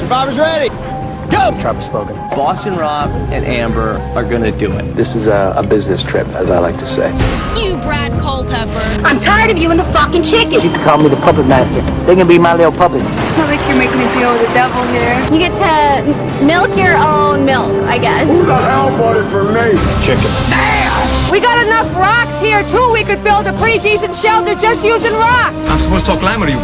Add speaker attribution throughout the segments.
Speaker 1: Survivor's ready. Go!
Speaker 2: Travis spoken.
Speaker 3: Boston Rob and Amber are gonna do it.
Speaker 4: This is a business trip, as I like to say.
Speaker 5: You, Brad Culpepper.
Speaker 6: I'm tired of you and the fucking chicken.
Speaker 2: You can call me the puppet master. They can be my little puppets.
Speaker 7: It's not like you're making a deal with the devil here.
Speaker 6: You get to milk your own milk, I guess.
Speaker 1: Who the hell voted for me?
Speaker 4: Chicken.
Speaker 7: We got enough rocks here, too. We could build a pretty decent shelter just using rocks.
Speaker 8: I'm supposed to talk Lima to you.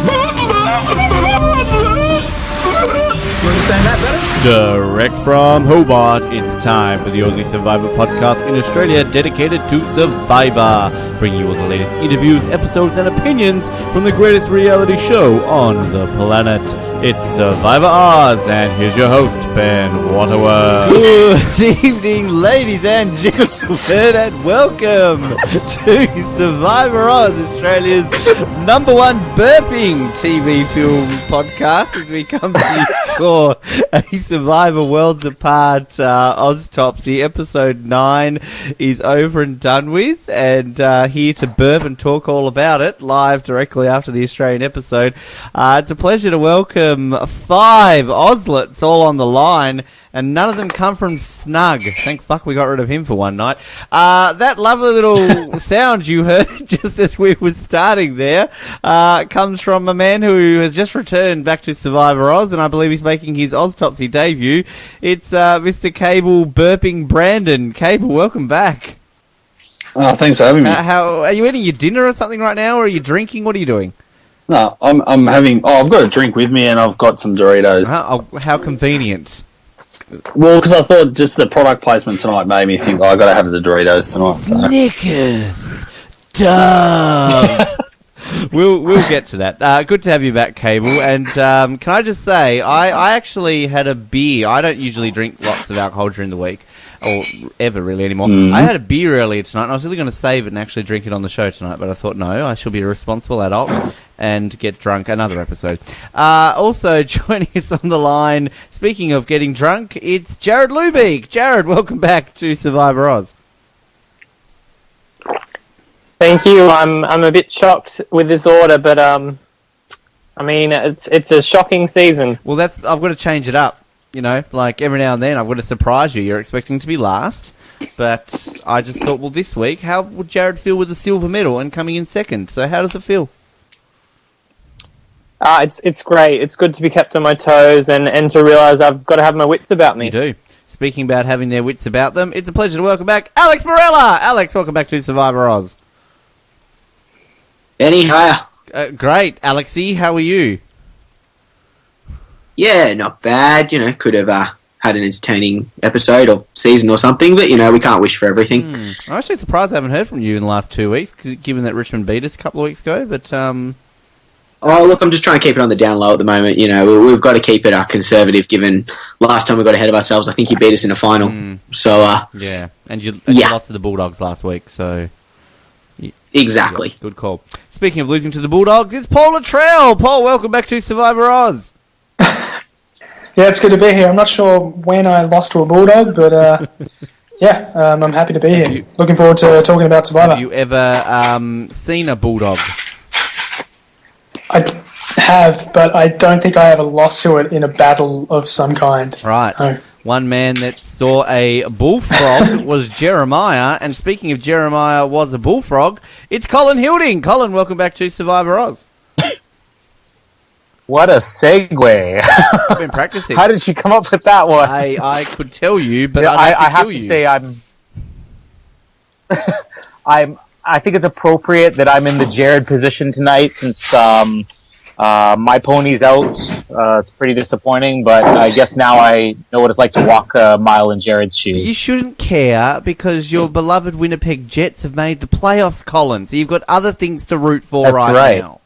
Speaker 8: You understand that better?
Speaker 9: Direct from Hobart, it's time for the only Survivor podcast in Australia dedicated to Survivor, bringing you all the latest interviews, episodes, and opinions from the greatest reality show on the planet. It's Survivor Oz, and here's your host, Ben Waterworth. Good evening, ladies and gentlemen, and welcome to Survivor Oz, Australia's #1 burping TV film podcast, as we come to you for a Survivor Worlds Apart Oztopsy. Episode 9 is over and done with, and here to burp and talk all about it, live directly after the Australian episode. It's a pleasure to welcome 5 Ozlets all on the line, and none of them come from Snug. Thank fuck we got rid of him for one night. That lovely little sound you heard just as we were starting there comes from a man who has just returned back to Survivor Oz, and I believe he's making his Oztopsy debut. It's Mr. Cable burping Brandon. Cable, welcome back.
Speaker 10: Thanks for having me.
Speaker 9: How are you eating your dinner or something right now, or are you drinking? What are you doing?
Speaker 10: No, I'm having. Oh, I've got a drink with me, and I've got some Doritos.
Speaker 9: How convenient.
Speaker 10: Well, because I thought just the product placement tonight made me think, I got to have the Doritos tonight. So.
Speaker 9: Knickers, dumb. We'll get to that. Good to have you back, Cable. And can I just say, I actually had a beer. I don't usually drink lots of alcohol during the week, or ever really anymore. I had a beer earlier tonight, and I was really going to save it and actually drink it on the show tonight, but I thought, no, I should be a responsible adult and get drunk. Another episode. Also joining us on the line, speaking of getting drunk, it's Jared Lubeek. Jared, welcome back to Survivor Oz.
Speaker 11: Thank you. I'm a bit shocked with this order, but I mean, it's a shocking season.
Speaker 9: Well, I've got to change it up. You know, like every now and then I've got to surprise you. You're expecting to be last, but I just thought, well, this week, how would Jared feel with the silver medal and coming in second? So how does it feel?
Speaker 11: It's great. It's good to be kept on my toes and to realise I've got to have my wits about me.
Speaker 9: You do. Speaking about having their wits about them, it's a pleasure to welcome back Alex Morella. Alex, welcome back to Survivor Oz.
Speaker 12: Benny, hiya.
Speaker 9: Great. Alexi, how are you?
Speaker 12: Yeah, not bad. You know, could have had an entertaining episode or season or something, but, you know, we can't wish for everything.
Speaker 9: I'm actually surprised I haven't heard from you in the last 2 weeks, given that Richmond beat us a couple of weeks ago, but...
Speaker 12: Oh, look, I'm just trying to keep it on the down low at the moment. You know, we've got to keep it conservative, given last time we got ahead of ourselves. I think you beat us in a final. So,
Speaker 9: yeah, and you lost to the Bulldogs last week, so...
Speaker 12: Exactly.
Speaker 9: Yeah, good call. Speaking of losing to the Bulldogs, it's Paul Luttrell. Paul, welcome back to Survivor Oz.
Speaker 13: Yeah, it's good to be here. I'm not sure when I lost to a Bulldog, but yeah, I'm happy to be here. Looking forward to talking about Survivor.
Speaker 9: Have you ever seen a Bulldog?
Speaker 13: I have, but I don't think I ever lost to it in a battle of some kind.
Speaker 9: Right. No. One man that saw a bullfrog was Jeremiah, and speaking of Jeremiah was a bullfrog, it's Colin Hilding. Colin, welcome back to Survivor Oz.
Speaker 11: What a segue.
Speaker 9: I've been practicing.
Speaker 11: How did she come up with that one?
Speaker 9: I could tell you, but
Speaker 11: yeah,
Speaker 9: I
Speaker 11: have to say I think it's appropriate that I'm in the Jared position tonight since my pony's out. It's pretty disappointing, but I guess now I know what it's like to walk a mile in Jared's shoes.
Speaker 9: You shouldn't care because your beloved Winnipeg Jets have made the playoffs, Colin, so you've got other things to root for.
Speaker 11: That's right now.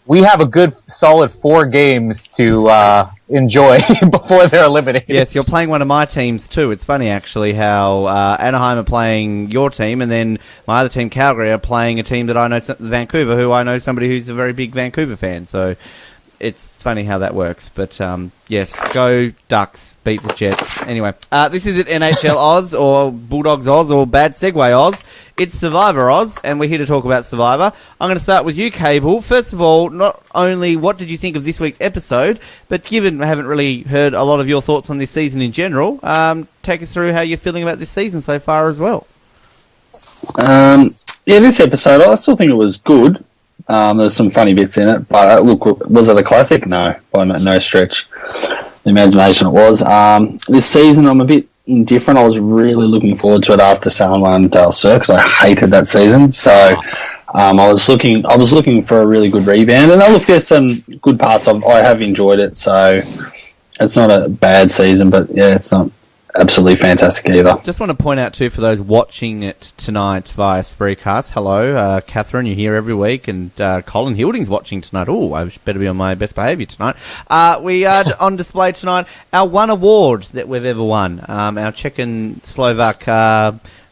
Speaker 11: We have a good, solid 4 games to enjoy before they're eliminated.
Speaker 9: Yes, you're playing one of my teams too. It's funny, actually, how Anaheim are playing your team, and then my other team, Calgary, are playing a team that I know, Vancouver, who I know somebody who's a very big Vancouver fan. So it's funny how that works. But yes, go Ducks, beat the Jets. Anyway, this is it NHL Oz or Bulldogs Oz or Bad Segway Oz. It's Survivor Oz, and we're here to talk about Survivor. I'm going to start with you, Cable. First of all, not only what did you think of this week's episode, but given I haven't really heard a lot of your thoughts on this season in general, take us through how you're feeling about this season so far as well.
Speaker 10: Yeah, this episode, I still think it was good. There's some funny bits in it, but look, was it a classic? No, by no stretch. The imagination it was. This season, I'm a bit indifferent. I was really looking forward to it after Salma and Dale Sir because I hated that season. So I was looking for a really good rebound, and look, there's some good parts of. I have enjoyed it, so it's not a bad season, but yeah, it's not absolutely fantastic either.
Speaker 9: Just want to point out too for those watching it tonight via Spreecast. Hello, Catherine, you're here every week, and Colin Hilding's watching tonight. Oh, I better be on my best behaviour tonight. We are on display tonight our one award that we've ever won, our Czech and Slovak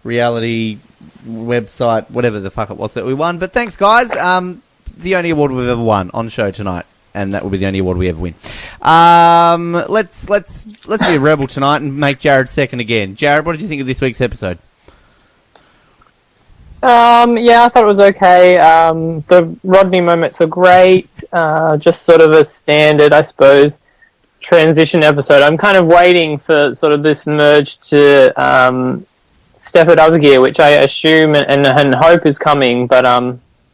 Speaker 9: reality website, whatever the fuck it was that we won. But thanks, guys. The only award we've ever won on show tonight. And that will be the only award we ever win. Let's be a rebel tonight and make Jared second again. Jared, what did you think of this week's episode?
Speaker 14: Yeah, I thought it was okay. The Rodney moments are great. Just sort of a standard, I suppose, transition episode. I'm kind of waiting for sort of this merge to step it up a gear, which I assume and hope is coming. But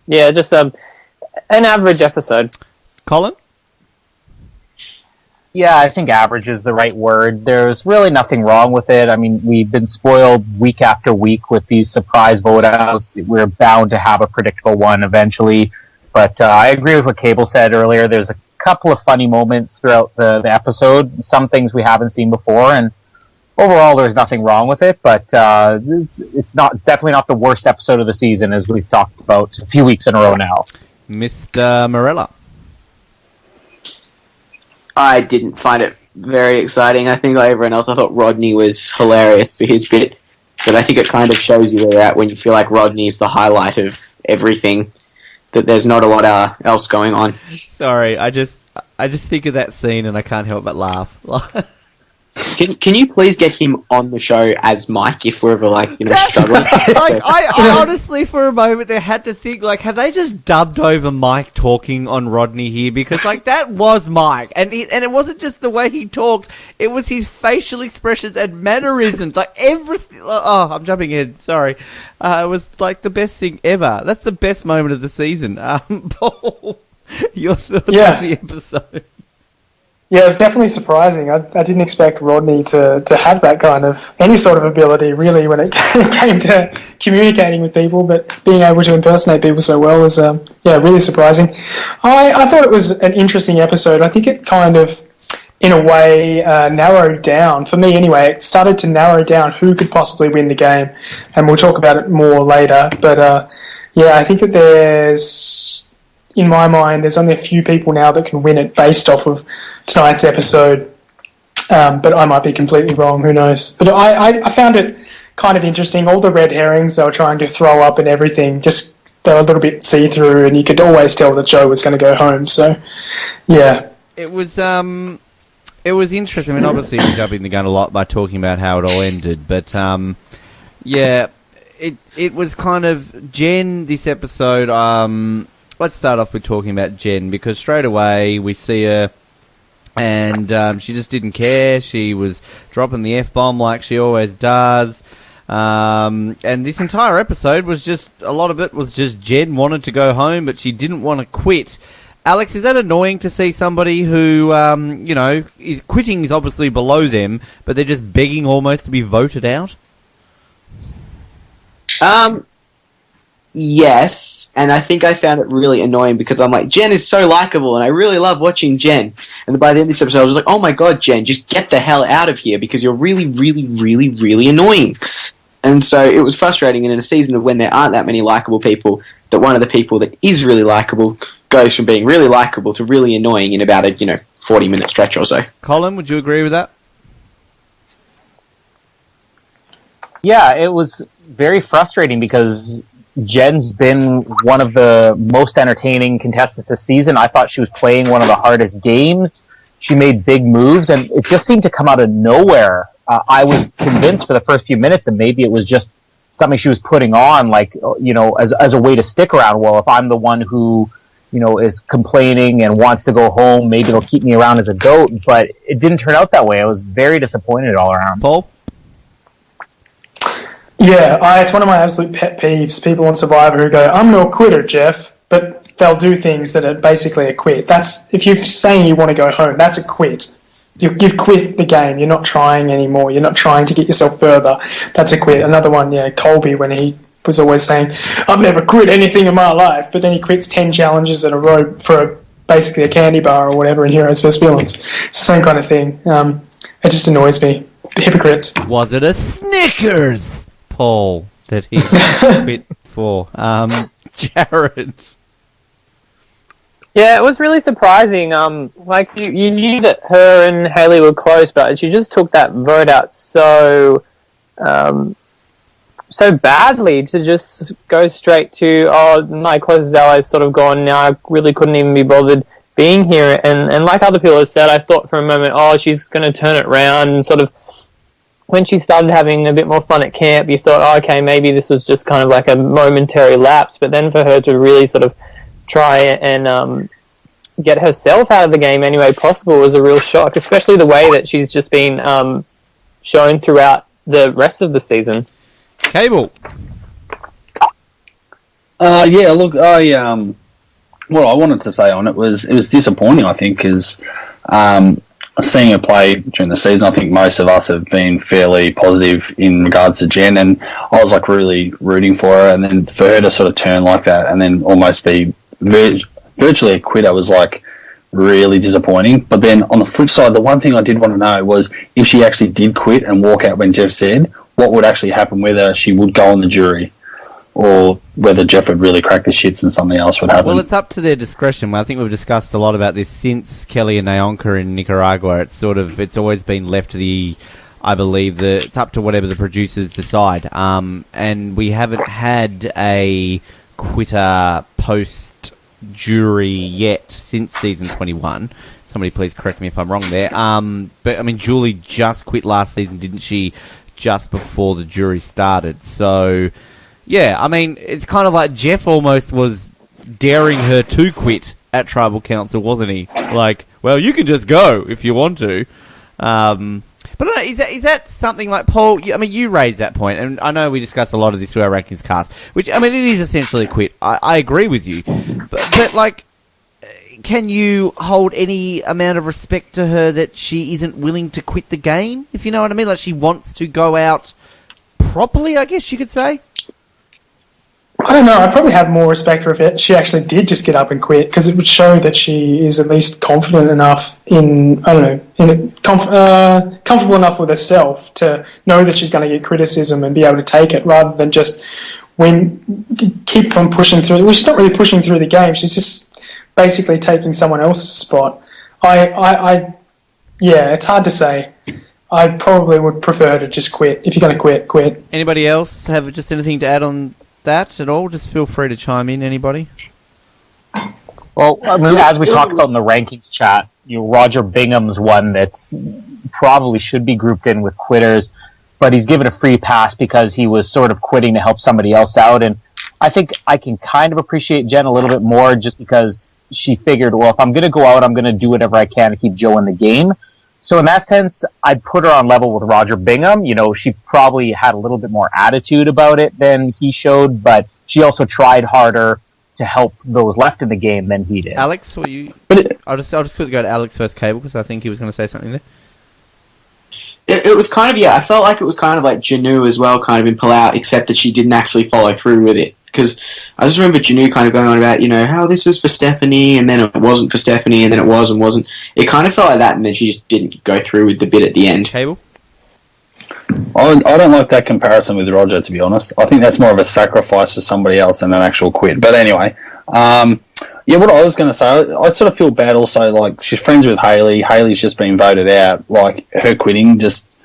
Speaker 14: yeah, just an average episode.
Speaker 9: Colin?
Speaker 11: Yeah, I think average is the right word. There's really nothing wrong with it. I mean, we've been spoiled week after week with these surprise vote outs. We're bound to have a predictable one eventually. But I agree with what Cable said earlier. There's a couple of funny moments throughout the episode. Some things we haven't seen before. And overall, there's nothing wrong with it. But it's definitely not the worst episode of the season, as we've talked about a few weeks in a row now.
Speaker 9: Mr. Morella.
Speaker 12: I didn't find it very exciting. I think like everyone else, I thought Rodney was hilarious for his bit, but I think it kind of shows you where you're at when you feel like Rodney's the highlight of everything, that there's not a lot else going on.
Speaker 9: Sorry, I just think of that scene and I can't help but laugh.
Speaker 12: Can you please get him on the show as Mike if we're ever struggling?
Speaker 9: I honestly, for a moment, there had to think have they just dubbed over Mike talking on Rodney here? Because that was Mike, and it wasn't just the way he talked; it was his facial expressions and mannerisms, everything. Oh, I'm jumping ahead. Sorry, it was the best thing ever. That's the best moment of the season. Paul, your thoughts on the episode?
Speaker 13: Yeah, it's definitely surprising. I didn't expect Rodney to have that kind of any sort of ability, really, when it came to communicating with people, but being able to impersonate people so well was, really surprising. I thought it was an interesting episode. I think it kind of, in a way, narrowed down, for me anyway, it started to narrow down who could possibly win the game, and we'll talk about it more later, but I think that in my mind, there's only a few people now that can win it based off of tonight's episode, but I might be completely wrong, who knows. But I found it kind of interesting. All the red herrings they were trying to throw up and everything, just they were a little bit see-through, and you could always tell that Joe was going to go home, so, yeah.
Speaker 9: It was interesting. I mean, obviously, we're jumping the gun a lot by talking about how it all ended, but, it was kind of Jen, this episode. Let's start off with talking about Jen, because straight away we see her and she just didn't care. She was dropping the F-bomb like she always does. And this entire episode was just, a lot of it was just Jen wanted to go home, but she didn't want to quit. Alex, is that annoying to see somebody who, is quitting is obviously below them, but they're just begging almost to be voted out?
Speaker 12: Yes, and I think I found it really annoying because I'm like, Jen is so likable and I really love watching Jen. And by the end of this episode, I was like, oh my god, Jen, just get the hell out of here because you're really, really, really, really annoying. And so it was frustrating, and in a season of when there aren't that many likable people, that one of the people that is really likable goes from being really likable to really annoying in about a 40-minute stretch or so.
Speaker 9: Colin, would you agree with that?
Speaker 11: Yeah, it was very frustrating because Jen's been one of the most entertaining contestants this season. I thought she was playing one of the hardest games. She made big moves, and it just seemed to come out of nowhere. I was convinced for the first few minutes that maybe it was just something she was putting on, like, as a way to stick around. Well, if I'm the one who, is complaining and wants to go home, maybe they'll keep me around as a goat. But it didn't turn out that way. I was very disappointed all around.
Speaker 9: Paul?
Speaker 13: Yeah, it's one of my absolute pet peeves. People on Survivor who go, "I'm no quitter, Jeff," but they'll do things that are basically a quit. That's, if you're saying you want to go home, that's a quit. You've quit the game. You're not trying anymore. You're not trying to get yourself further. That's a quit. Another one, Colby, when he was always saying, "I've never quit anything in my life," but then he quits 10 challenges in a row for basically a candy bar or whatever in Heroes vs. Villains. It's the same kind of thing. It just annoys me. Hypocrites.
Speaker 9: Was it a Snickers, Paul, that he quit for? Jared?
Speaker 14: Yeah, it was really surprising. You knew that her and Hayley were close, but she just took that vote out so badly to just go straight to, my closest ally's sort of gone now. I really couldn't even be bothered being here. And like other people have said, I thought for a moment, she's going to turn it around. And sort of when she started having a bit more fun at camp, you thought, okay, maybe this was just kind of like a momentary lapse. But then for her to really sort of try and get herself out of the game any way possible was a real shock, especially the way that she's just been shown throughout the rest of the season.
Speaker 9: Cable.
Speaker 10: Look, what I wanted to say on it was disappointing, I think, because seeing her play during the season, I think most of us have been fairly positive in regards to Jen, and I was like really rooting for her, and then for her to sort of turn like that and then almost be virtually a quitter was like really disappointing. But then on the flip side, the one thing I did want to know was if she actually did quit and walk out when Jeff said, what would actually happen, whether she would go on the jury or whether Jeff would really crack the shits and something else would happen.
Speaker 9: Well, it's up to their discretion. I think we've discussed a lot about this since Kelly and Naonka in Nicaragua. It's always been left to I believe it's up to whatever the producers decide. And we haven't had a quitter post jury yet since season 21. Somebody please correct me if I'm wrong there. But I mean, Julie just quit last season, didn't she? Just before the jury started. So yeah, I mean, it's kind of like Jeff almost was daring her to quit at Tribal Council, wasn't he? Like, well, you can just go if you want to. But I don't know, is that something like, Paul, I mean, you raised that point, and I know we discussed a lot of this through our rankings cast, which, I mean, it is essentially a quit. I agree with you. But like, can you hold any amount of respect to her that she isn't willing to quit the game, if you know what I mean? Like, she wants to go out properly, I guess you could say?
Speaker 13: I don't know. I'd probably have more respect for if she actually did just get up and quit, because it would show that she is at least confident enough comfortable enough with herself to know that she's going to get criticism and be able to take it, rather than just keep on pushing through. Well, she's not really pushing through the game. She's just basically taking someone else's spot. Yeah, it's hard to say. I probably would prefer to just quit. If you're going to quit.
Speaker 9: Anybody else have just anything to add on that at all? Just feel free to chime in, anybody.
Speaker 11: Well, I mean, as we talked about in the rankings chat, Roger Bingham's one that's probably should be grouped in with quitters, but he's given a free pass because he was sort of quitting to help somebody else out. And I think I can kind of appreciate Jen a little bit more just because she figured, well, if I'm going to go out, I'm going to do whatever I can to keep Joe in the game. So in that sense, I'd put her on level with Roger Bingham. She probably had a little bit more attitude about it than he showed, but she also tried harder to help those left in the game than he did.
Speaker 9: Alex, I'll just quickly go to Alex first, Cable, because I think he was going to say something there.
Speaker 12: It was kind of, I felt like it was kind of like Janu as well, kind of in Palau, except that she didn't actually follow through with it. Because I just remember Janu kind of going on about, how this is for Stephanie, and then it wasn't for Stephanie, and then it was and wasn't. It kind of felt like that, and then she just didn't go through with the bit at the end.
Speaker 9: Cable?
Speaker 10: I don't like that comparison with Roger, to be honest. I think that's more of a sacrifice for somebody else than an actual quit. But anyway, what I was going to say, I sort of feel bad also, like, she's friends with Hayley. Hayley's just been voted out. Like, her quitting just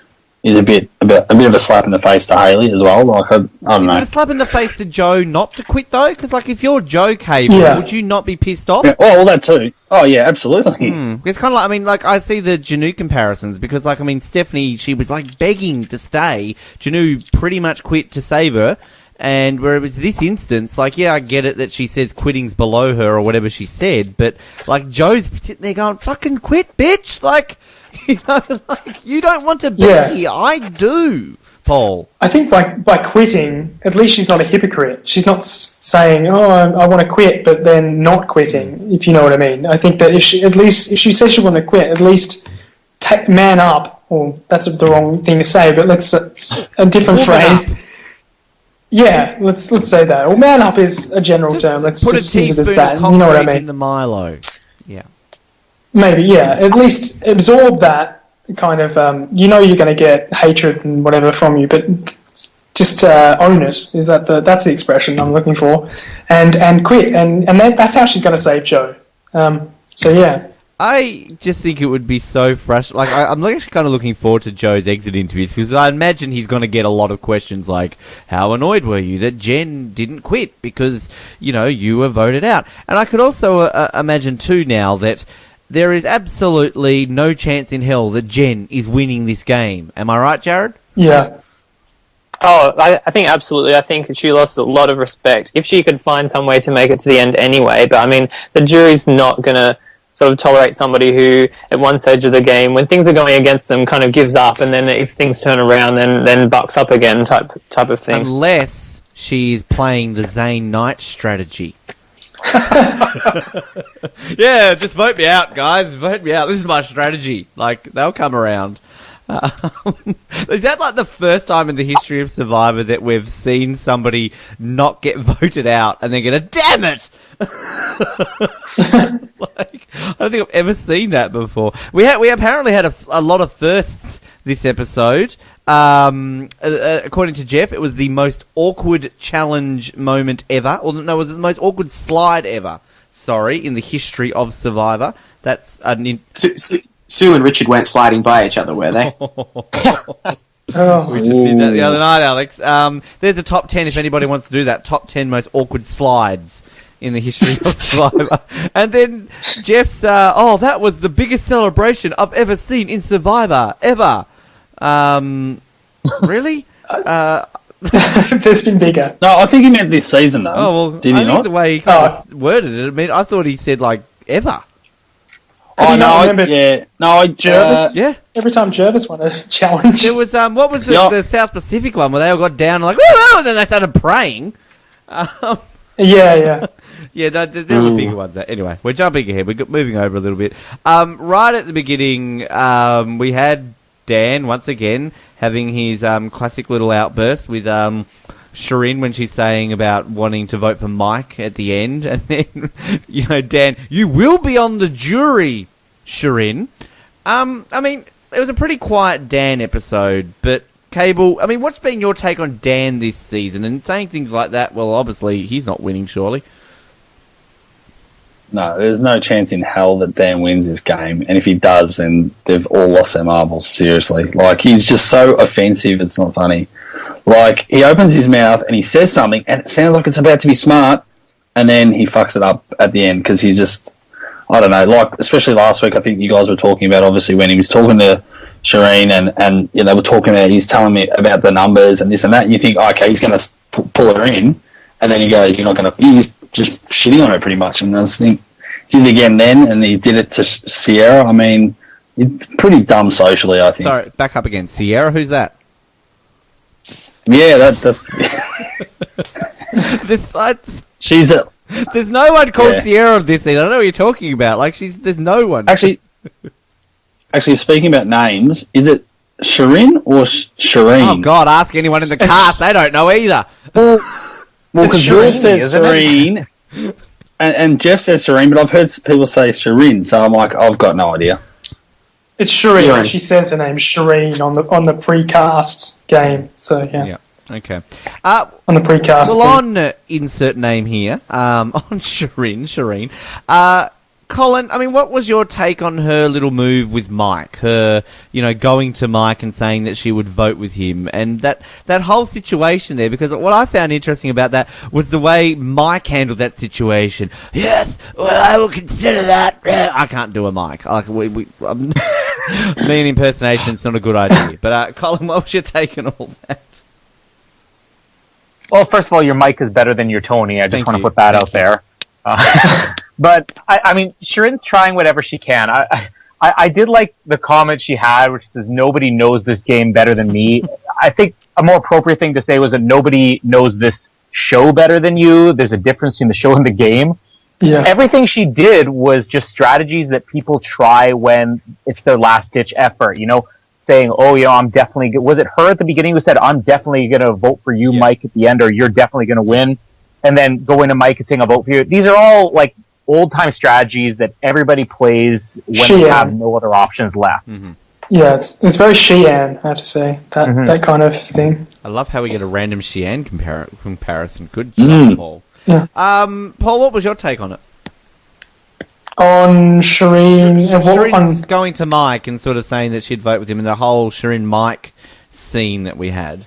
Speaker 10: is a bit of a slap in the face to Hayley as well. Like I don't know.
Speaker 9: Is it a slap in the face to Joe not to quit though? Because like if you're Joe Cable, would you not be pissed off?
Speaker 10: Yeah, well, that too. Oh yeah, absolutely.
Speaker 9: It's kind of like, I mean, like I see the Janu comparisons because, like, I mean, Stephanie, she was like begging to stay. Janu pretty much quit to save her. And where it was this instance, like, yeah, I get it that she says quitting's below her or whatever she said, but, like, Joe's sitting there going, fucking quit, bitch! Like, you know, like, you don't want to be here. I do, Paul.
Speaker 13: I think by quitting, at least she's not a hypocrite. She's not saying, oh, I want to quit, but then not quitting, if you know what I mean. I think that if she says she want to quit, at least man up, or that's the wrong thing to say, but let's, a different phrase. Yeah, let's say that. Well, man up is a general term. Let's
Speaker 9: put
Speaker 13: just
Speaker 9: a
Speaker 13: use it as
Speaker 9: teaspoon
Speaker 13: that.
Speaker 9: of
Speaker 13: You know what I
Speaker 9: concrete
Speaker 13: mean?
Speaker 9: in the Milo. Yeah.
Speaker 13: Maybe, yeah. At least absorb that kind of, you're going to get hatred and whatever from you, but just own it. That's the expression I'm looking for. And quit. And that's how she's going to save Joe. So, yeah.
Speaker 9: I just think it would be so frustrating. Like, I'm actually kind of looking forward to Joe's exit interviews because I imagine he's going to get a lot of questions like, how annoyed were you that Jen didn't quit because, you know, you were voted out? And I could also imagine, too, now that there is absolutely no chance in hell that Jen is winning this game. Am I right, Jared?
Speaker 13: Yeah.
Speaker 14: Oh, I think absolutely. I think she lost a lot of respect. If she could find some way to make it to the end anyway, but I mean, the jury's not going to sort of tolerate somebody who, at one stage of the game, when things are going against them, kind of gives up, and then if things turn around, then bucks up again, type of thing.
Speaker 9: Unless she's playing the Zane Knight strategy. Yeah, just vote me out, guys. Vote me out. This is my strategy. Like, they'll come around. Is that like the first time in the history of Survivor that we've seen somebody not get voted out and then get a damn it? Like, I don't think I've ever seen that before. We apparently had a lot of firsts this episode. According to Jeff, it was the most awkward challenge moment ever. Or no, it was the most awkward slide ever. Sorry, in the history of Survivor. That's
Speaker 12: Sue and Richard weren't sliding by each other, were they?
Speaker 9: We just did that the other night, Alex. There's a top 10 if anybody wants to do that. Top 10 most awkward slides in the history of Survivor. And then Jeff's, that was the biggest celebration I've ever seen in Survivor, ever. Really?
Speaker 13: There's been bigger.
Speaker 10: No, I think he meant this season, though.
Speaker 9: Oh, well,
Speaker 10: did he not?
Speaker 9: The way he kind of worded it, I mean, I thought he said, like, ever.
Speaker 10: Oh, no,
Speaker 13: Jervis?
Speaker 9: Yeah.
Speaker 13: Every time Jervis won a challenge.
Speaker 9: There was, what was the South Pacific one where they all got down and like, woo, and then they started praying.
Speaker 13: Yeah.
Speaker 9: Yeah, no, there were bigger ones. Anyway, we're jumping ahead. We're moving over a little bit. Right at the beginning, we had Dan, once again, having his classic little outburst with Shireen when she's saying about wanting to vote for Mike at the end. And then, you know, Dan, you will be on the jury, Shireen. I mean, it was a pretty quiet Dan episode, but Cable, I mean, what's been your take on Dan this season? And saying things like that, well, obviously, he's not winning, surely.
Speaker 10: No, there's no chance in hell that Dan wins this game. And if he does, then they've all lost their marbles, seriously. Like, he's just so offensive, it's not funny. Like, he opens his mouth and he says something, and it sounds like it's about to be smart, and then he fucks it up at the end, because he's just, I don't know, like, especially last week, I think you guys were talking about, obviously, when he was talking to Shireen, and you know, they were talking about, he's telling me about the numbers and this and that, and you think, okay, he's going to pull her in, and then he goes, you're not going to, you're just shitting on her pretty much, and I just think, he did it again then, and he did it to Sierra. I mean, it's pretty dumb socially, I think.
Speaker 9: Sorry, back up again. Sierra, who's that?
Speaker 10: Yeah, that's... She's a...
Speaker 9: There's no one called Sierra this season. I don't know what you're talking about. Like, there's no one.
Speaker 10: Actually, speaking about names, is it Shireen or Shireen?
Speaker 9: Oh, God, ask anyone in the cast. They don't know either.
Speaker 10: Well, because Will says Shireen, and Jeff says Shireen, but I've heard people say Shireen, so I'm like, I've got no idea.
Speaker 13: It's Shireen. She says her name Shireen on the precast game. So yeah.
Speaker 9: Okay.
Speaker 13: On the precast.
Speaker 9: Well, on insert name here. On Shireen. Colin, I mean, what was your take on her little move with Mike? Her, going to Mike and saying that she would vote with him, and that whole situation there. Because what I found interesting about that was the way Mike handled that situation. Yes, well, I will consider that. I can't do a Mike. Like me and impersonation's not a good idea. But Colin, what was your take on all that?
Speaker 11: Well, first of all, your mic is better than your Tony. I just want to put that out there. But I mean, Shirin's trying whatever she can. I did like the comment she had, which says nobody knows this game better than me. I think a more appropriate thing to say was that nobody knows this show better than you. There's a difference between the show and the game.
Speaker 13: Yeah.
Speaker 11: Everything she did was just strategies that people try when it's their last ditch effort. Saying, "Oh, I'm definitely." Was it her at the beginning who said, "I'm definitely going to vote for you, Mike," at the end, or "You're definitely going to win," and then go into Mike and saying, "I'll vote for you." These are all like old-time strategies that everybody plays when they have no other options left.
Speaker 9: Mm-hmm.
Speaker 13: Yeah, it's very Sheehan, I have to say, that kind of thing.
Speaker 9: I love how we get a random Sheehan comparison. Good job, Paul.
Speaker 13: Yeah.
Speaker 9: Paul, what was your take on it?
Speaker 13: On Shireen...
Speaker 9: Shirin's going to Mike and sort of saying that she'd vote with him, and the whole Shirin-Mike scene that we had.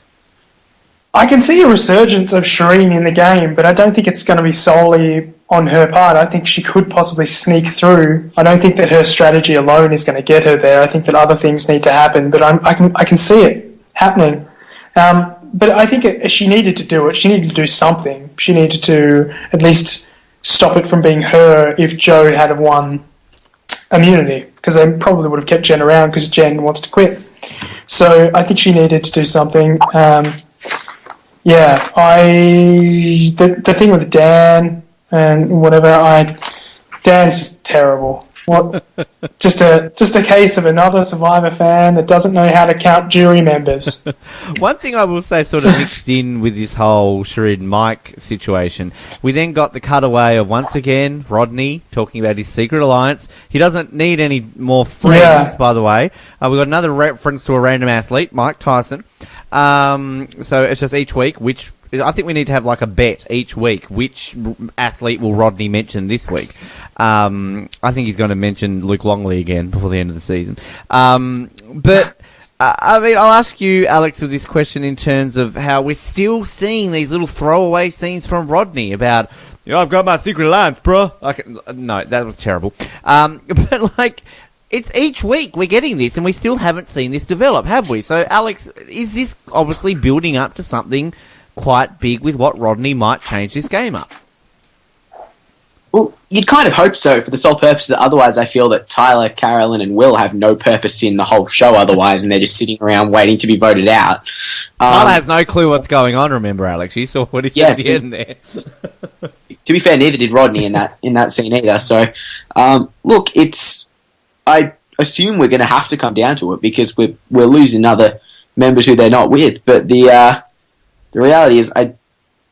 Speaker 13: I can see a resurgence of Shireen in the game, but I don't think it's going to be solely on her part. I think she could possibly sneak through. I don't think that her strategy alone is going to get her there. I think that other things need to happen, but I can see it happening. But I think she needed to do it. She needed to do something. She needed to at least stop it from being her if Joe had won immunity, because they probably would have kept Jen around because Jen wants to quit. So I think she needed to do something. The thing with Dan and whatever, Dan's just terrible. What? Just a case of another Survivor fan that doesn't know how to count jury members.
Speaker 9: One thing I will say, sort of mixed in with this whole Shirin-Mike situation, we then got the cutaway of, once again, Rodney talking about his secret alliance. He doesn't need any more friends, by the way. We got another reference to a random athlete, Mike Tyson. So it's just each week, which I think we need to have like a bet each week. Which athlete will Rodney mention this week? I think he's going to mention Luke Longley again before the end of the season. But I mean, I'll ask you, Alex, with this question in terms of how we're still seeing these little throwaway scenes from Rodney about, I've got my secret alliance, bro. No, that was terrible. But like, it's each week we're getting this, and we still haven't seen this develop, have we? So, Alex, is this obviously building up to something quite big with what Rodney might change this game up?
Speaker 12: Well, you'd kind of hope so, for the sole purpose that otherwise I feel that Tyler, Carolyn, and Will have no purpose in the whole show otherwise, and they're just sitting around waiting to be voted out.
Speaker 9: Tyler has no clue what's going on, remember, Alex? You saw what he said at the end there.
Speaker 12: To be fair, neither did Rodney in that scene either. So, look, I assume we're going to have to come down to it because we're losing other members who they're not with. But the reality is,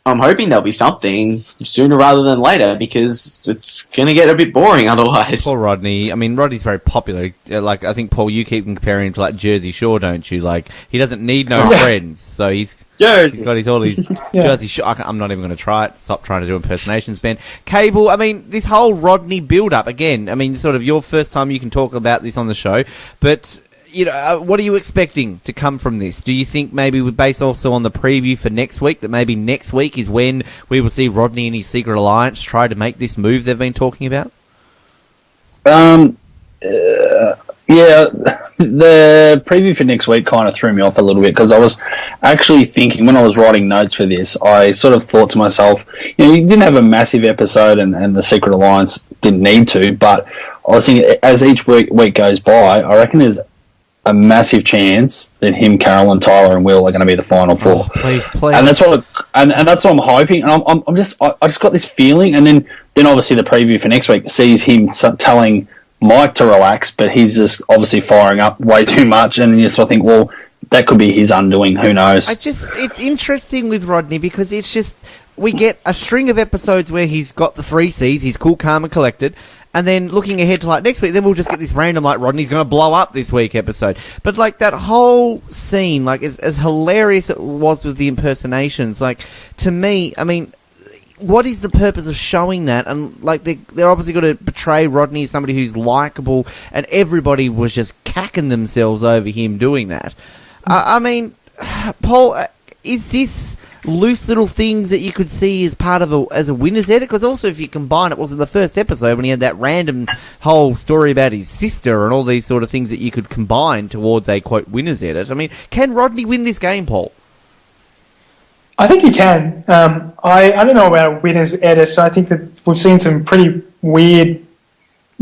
Speaker 12: I'm hoping there'll be something sooner rather than later because it's going to get a bit boring otherwise.
Speaker 9: Poor Rodney. I mean, Rodney's very popular. Like, I think, Paul, you keep comparing him to, like, Jersey Shore, don't you? Like, he doesn't need no friends. So he's got all these Jersey Shore. I'm not even going to try it. Stop trying to do impersonations, Ben. Cable, I mean, this whole Rodney build-up, again, I mean, sort of your first time you can talk about this on the show, but what are you expecting to come from this? Do you think maybe based also on the preview for next week, that maybe next week is when we will see Rodney and his secret alliance try to make this move they've been talking about?
Speaker 10: Yeah, the preview for next week kind of threw me off a little bit because I was actually thinking when I was writing notes for this, I sort of thought to myself, you didn't have a massive episode and the Secret Alliance didn't need to, but I was thinking as each week goes by, I reckon there's a massive chance that him, Carolyn, Tyler, and Will are going to be the final four.
Speaker 9: Oh, please.
Speaker 10: And that's what I'm hoping. And I just got this feeling, and then obviously the preview for next week sees him telling Mike to relax, but he's just obviously firing up way too much, and you sort of think, well, that could be his undoing. Who knows?
Speaker 9: It's interesting with Rodney because it's just we get a string of episodes where he's got the 3 C's, he's cool, calm, and collected. And then looking ahead to like next week, then we'll just get this random like Rodney's going to blow up this week episode. But like that whole scene, like as hilarious it was with the impersonations, like to me, I mean, what is the purpose of showing that? And like they're obviously going to portray Rodney as somebody who's likable, and everybody was just cacking themselves over him doing that. I mean, Paul, is this loose little things that you could see as part of as a winner's edit? Because also, if you combine it, was in the first episode when he had that random whole story about his sister and all these sort of things that you could combine towards a quote winner's edit. I mean, can Rodney win this game, Paul?
Speaker 13: I think he can. I don't know about a winner's edit. So I think that we've seen some pretty weird.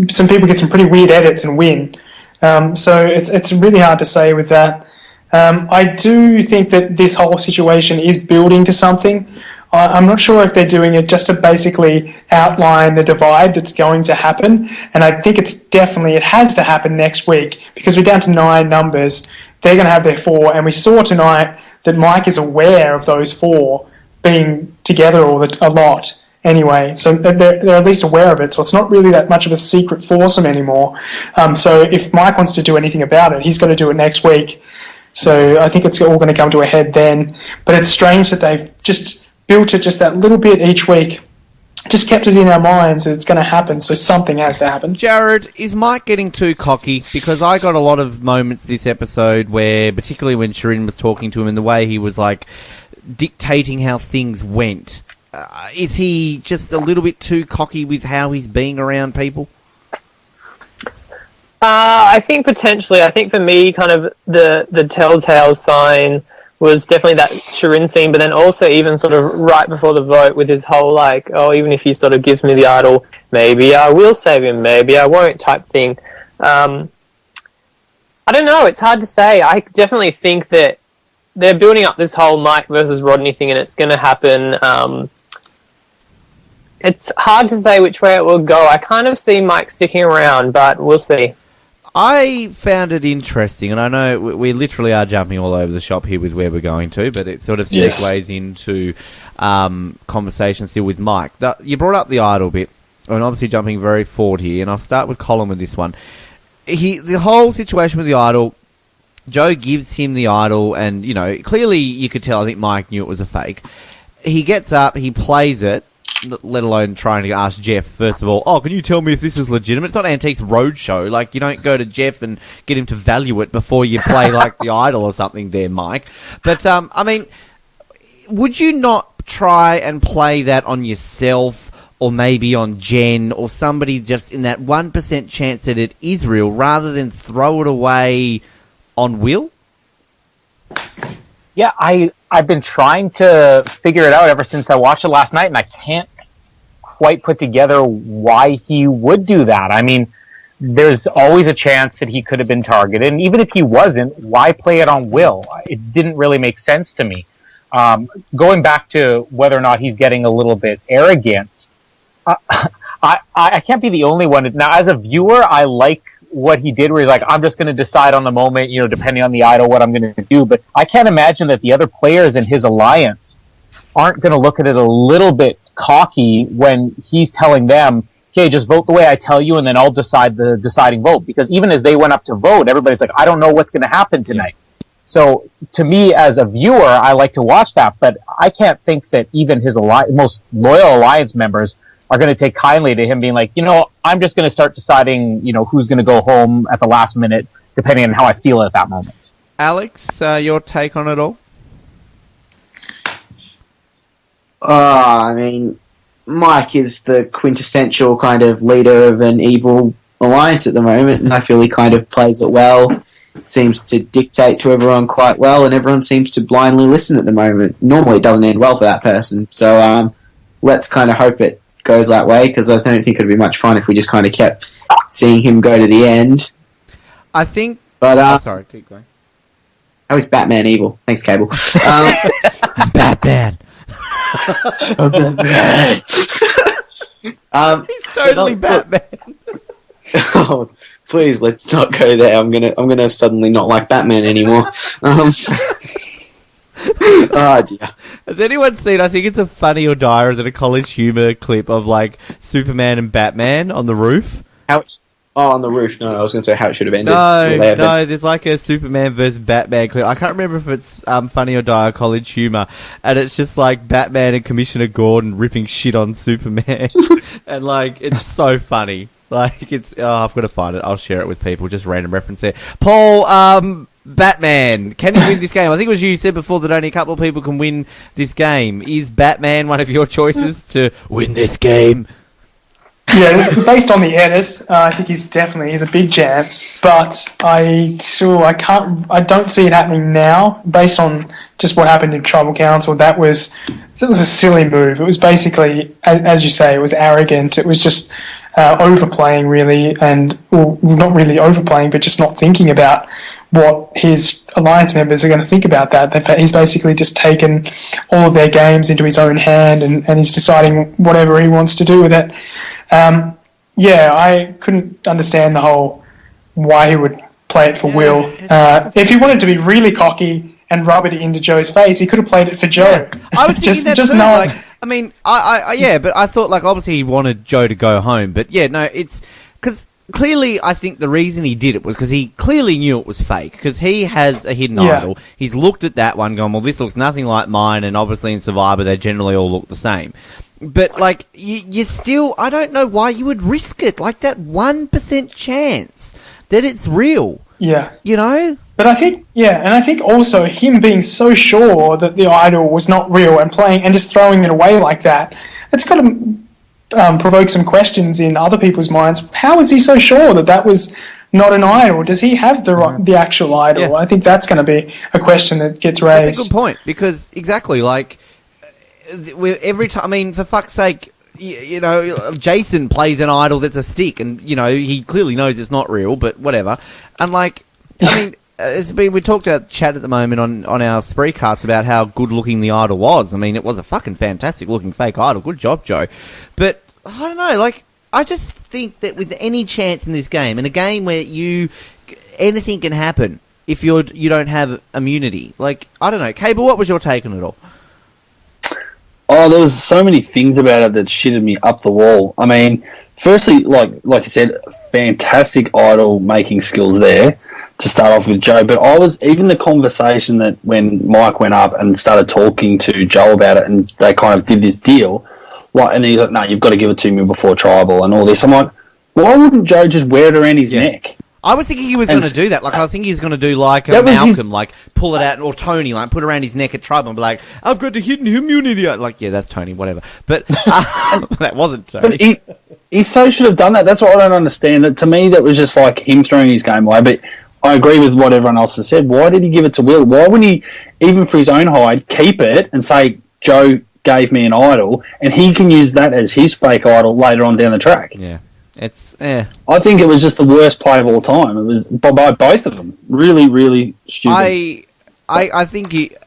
Speaker 13: Some people get some pretty weird edits and win. So it's really hard to say with that. I do think that this whole situation is building to something. I'm not sure if they're doing it just to basically outline the divide that's going to happen. And I think it has to happen next week because we're down to 9 numbers. They're going to have their 4. And we saw tonight that Mike is aware of those 4 being together a lot anyway. So they're at least aware of it. So it's not really that much of a secret foursome anymore. So if Mike wants to do anything about it, he's got to do it next week. So I think it's all going to come to a head then. But it's strange that they've just built it just that little bit each week. Just kept it in our minds that it's going to happen, so something has to happen.
Speaker 9: Jared, is Mike getting too cocky? Because I got a lot of moments this episode where, particularly when Shirin was talking to him and the way he was like dictating how things went, is he just a little bit too cocky with how he's being around people?
Speaker 14: I think potentially. I think for me, kind of the telltale sign was definitely that Shirin scene, but then also even sort of right before the vote with his whole like, oh, even if he sort of gives me the idol, maybe I will save him, maybe I won't type thing. I don't know, it's hard to say. I definitely think that they're building up this whole Mike versus Rodney thing and it's going to happen. It's hard to say which way it will go. I kind of see Mike sticking around, but we'll see.
Speaker 9: I found it interesting, and I know we literally are jumping all over the shop here with where we're going to, but it sort of segues into conversation still with Mike. You brought up the idol bit, and obviously jumping very forward here, and I'll start with Colin with this one. The whole situation with the idol, Joe gives him the idol, and, you know, clearly you could tell, I think Mike knew it was a fake. He gets up, he plays it, let alone trying to ask Jeff, first of all, oh, can you tell me if this is legitimate? It's not Antiques Roadshow. Like, you don't go to Jeff and get him to value it before you play, like, the idol or something there, Mike. But, I mean, would you not try and play that on yourself or maybe on Jen or somebody just in that 1% chance that it is real rather than throw it away on Will?
Speaker 11: Yeah, I've been trying to figure it out ever since I watched it last night, and I can't quite put together why he would do that. I mean, there's always a chance that he could have been targeted, and even if he wasn't, why play it on Will? It didn't really make sense to me. Going back to whether or not he's getting a little bit arrogant, I can't be the only one. Now, as a viewer, I like what he did where he's like, I'm just going to decide on the moment, you know, depending on the idol, what I'm going to do. But I can't imagine that the other players in his alliance aren't going to look at it a little bit cocky when he's telling them, okay, just vote the way I tell you and then I'll decide the deciding vote. Because even as they went up to vote, everybody's like, I don't know what's going to happen tonight. So to me as a viewer, I like to watch that, but I can't think that even his most loyal alliance members are going to take kindly to him being like, you know, I'm just going to start deciding, you know, who's going to go home at the last minute, depending on how I feel at that moment.
Speaker 9: Alex, your take on it all?
Speaker 12: I mean, Mike is the quintessential kind of leader of an evil alliance at the moment, and I feel he kind of plays it well, seems to dictate to everyone quite well, and everyone seems to blindly listen at the moment. Normally it doesn't end well for that person, so let's kind of hope it goes that way, because I don't think it would be much fun if we just kind of kept seeing him go to the end.
Speaker 9: I think...
Speaker 12: But,
Speaker 9: sorry, keep going.
Speaker 12: Oh, he's Batman evil. Thanks, Cable.
Speaker 9: Batman.
Speaker 12: Batman.
Speaker 9: He's totally Batman.
Speaker 12: Oh, please, let's not go there. I'm gonna suddenly not like Batman anymore. Oh dear.
Speaker 9: Has anyone seen, I think it's a Funny or Die, or is it a College Humor clip of like Superman and Batman on the roof?
Speaker 12: Oh, on the roof. No, I was going to say how it should have ended.
Speaker 9: No, there's like a Superman versus Batman clip. I can't remember if it's Funny or Die or College Humor, and it's just like Batman and Commissioner Gordon ripping shit on Superman, and like it's so funny. Like it's I've got to find it. I'll share it with people. Just random reference there. Paul, Batman, can you win this game? I think it was you who said before that only a couple of people can win this game. Is Batman one of your choices to win this game?
Speaker 13: Yeah, based on the edit, I think he's a big chance, but I don't see it happening now. Based on just what happened in Tribal Council, that was a silly move. It was basically, as you say, it was arrogant. It was just overplaying, really, and not really overplaying, but just not thinking about what his alliance members are going to think about that. He's basically just taken all of their games into his own hand, and he's deciding whatever he wants to do with it. I couldn't understand the whole why he would play it for Will. If he wanted to be really cocky and rub it into Joe's face, he could have played it for Joe.
Speaker 9: Yeah. I was thinking that too. Like, I mean, but I thought, like, obviously he wanted Joe to go home, but yeah, no, it's because clearly I think the reason he did it was because he clearly knew it was fake, because he has a hidden idol. He's looked at that one going, well, this looks nothing like mine, and obviously in Survivor they generally all look the same. But, like, you still, I don't know why you would risk it. Like, that 1% chance that it's real.
Speaker 13: Yeah.
Speaker 9: You know?
Speaker 13: But I think also him being so sure that the idol was not real and playing and just throwing it away like that, it's got to provoke some questions in other people's minds. How is he so sure that was not an idol? Does he have the actual idol? Yeah. I think that's going to be a question that gets raised.
Speaker 9: That's a good point, because exactly, like, every time, I mean, for fuck's sake, you know, Jason plays an idol that's a stick, and, you know, he clearly knows it's not real, but whatever. And, like, I mean, we talked about chat at the moment on our Spreecast about how good looking the idol was. I mean, it was a fucking fantastic looking fake idol. Good job, Joe. But, I don't know, like, I just think that with any chance in this game, in a game where anything can happen if you don't have immunity, like, I don't know. Cable, what was your take on it all?
Speaker 10: Oh, there was so many things about it that shitted me up the wall. I mean, firstly, like you said, fantastic idol making skills there to start off with Joe. But even the conversation that when Mike went up and started talking to Joe about it, and they kind of did this deal, and he's like, "No, you've got to give it to me before Tribal," and all this. I'm like, why wouldn't Joe just wear it around his neck?
Speaker 9: I was thinking he was going to do that. Like, I was thinking he was going to do like Malcolm, like pull it out, or Tony, like put it around his neck at Tribal and be like, "I've got the hidden immunity." Like, yeah, that's Tony, whatever. But that wasn't Tony.
Speaker 10: But he so should have done that. That's what I don't understand. That to me, that was just like him throwing his game away. But I agree with what everyone else has said. Why did he give it to Will? Why wouldn't he, even for his own hide, keep it and say, "Joe gave me an idol," and he can use that as his fake idol later on down the track?
Speaker 9: Yeah. I
Speaker 10: think it was just the worst play of all time. It was by both of them. Really, really stupid.
Speaker 9: I think it